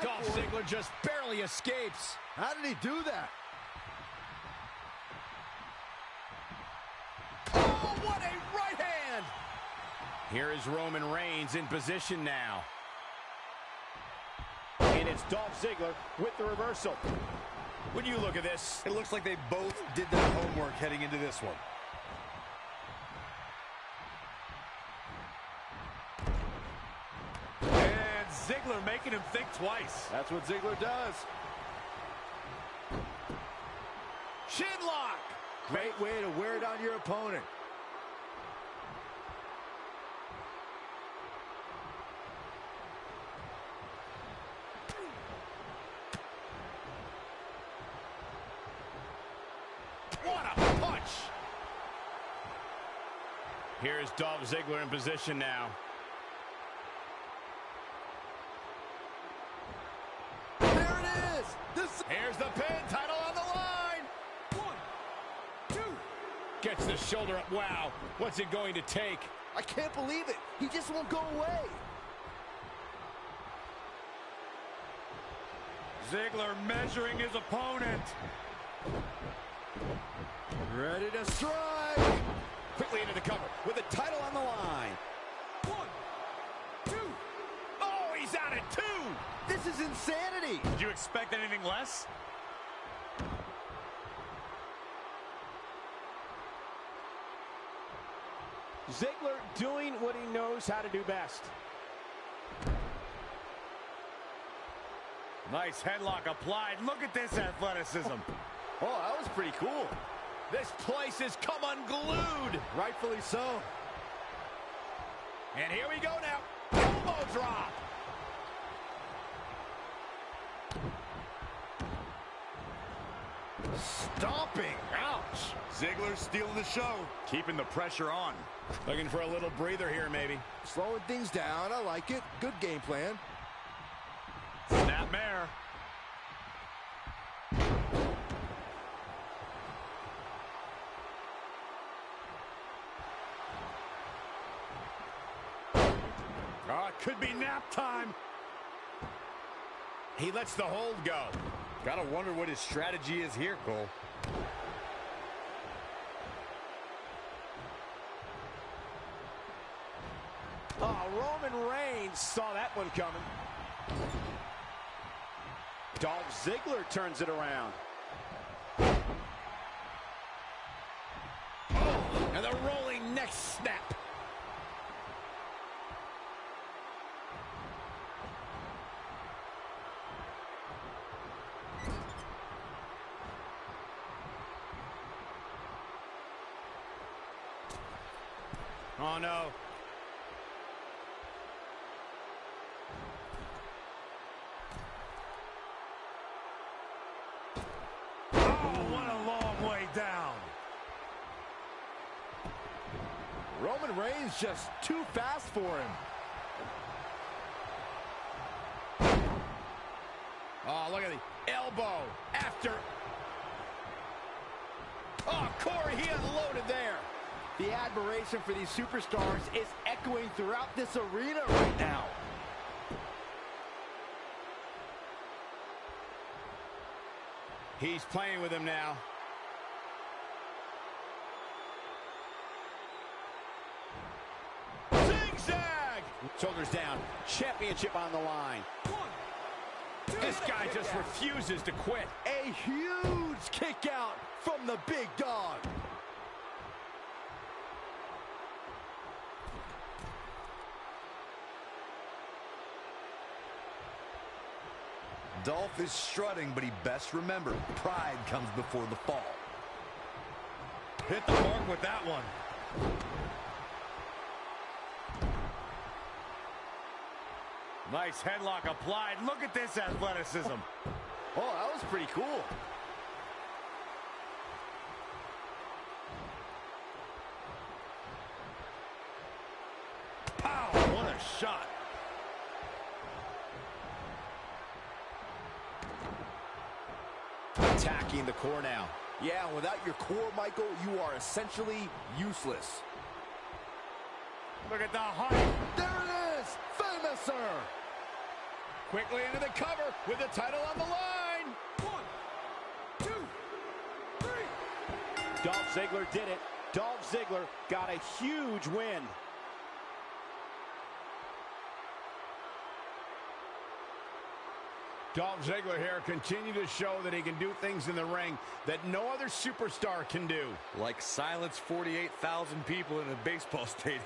Dolph Ziggler just barely escapes. How did he do that? Oh, what a right hand! Here is Roman Reigns in position now. And it's Dolph Ziggler with the reversal. When you look at this, it looks like they both did their homework heading into this one. And Ziggler making him think twice. That's what Ziggler does. Shin lock. Great way to wear down your opponent. What a punch! Here's Dolph Ziggler in position now. There it is! Here's the pin, title on the line! 1, 2. Gets the shoulder up. Wow, what's it going to take? I can't believe it. He just won't go away. Ziggler measuring his opponent. Ready to strike. Quickly into the cover with the title on the line. 1, 2. Oh, he's out at 2. This is insanity. Did you expect anything less? Ziggler doing what he knows how to do best. Nice headlock applied. Look at this athleticism. Oh, that was pretty cool. This place has come unglued. Rightfully so. And here we go now. Elbow drop. Stomping. Ouch. Ziggler stealing the show. Keeping the pressure on. Looking for a little breather here, maybe. Slowing things down. I like it. Good game plan. Snapmare. Oh, it could be nap time. He lets the hold go. Gotta wonder what his strategy is here, Cole. Oh, Roman Reigns saw that one coming. Dolph Ziggler turns it around. Oh, and the rolling neck snap. Oh, no. Oh, what a long way down. Roman Reigns just too fast for him. Oh, look at the elbow after. Oh, Corey, he unloaded there. The admiration for these superstars is echoing throughout this arena right now. He's playing with him now. Zigzag! Shoulders down. Championship on the line. This guy just refuses to quit. A huge kick out from the big dog. Dolph is strutting, but he best remember, pride comes before the fall. Hit the mark with that one. Nice headlock applied. Look at this athleticism. Oh, that was pretty cool. Pow! What a shot. Attacking the core now. Yeah, without your core, Michael, you are essentially useless. Look at the height. There it is! Famouser! Quickly into the cover with the title on the line. 1, 2, 3. Dolph Ziggler did it. Dolph Ziggler got a huge win. Dolph Ziggler here continue to show that he can do things in the ring that no other superstar can do. Like silence 48,000 people in a baseball stadium.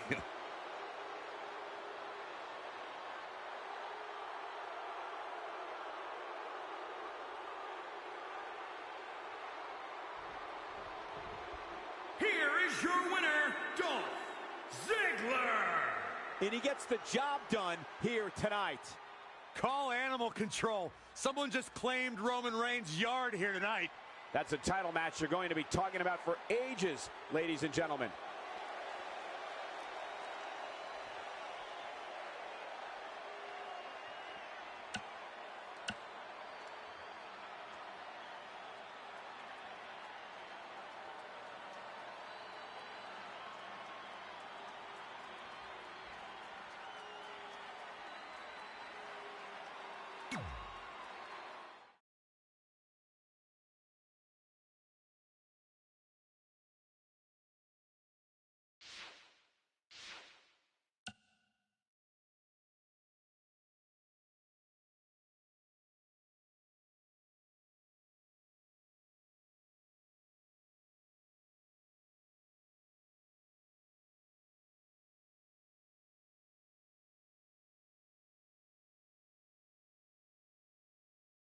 Here is your winner, Dolph Ziggler. And he gets the job done here tonight. Call animal control. Someone just claimed Roman Reigns' yard here tonight. That's a title match you're going to be talking about for ages, ladies and gentlemen.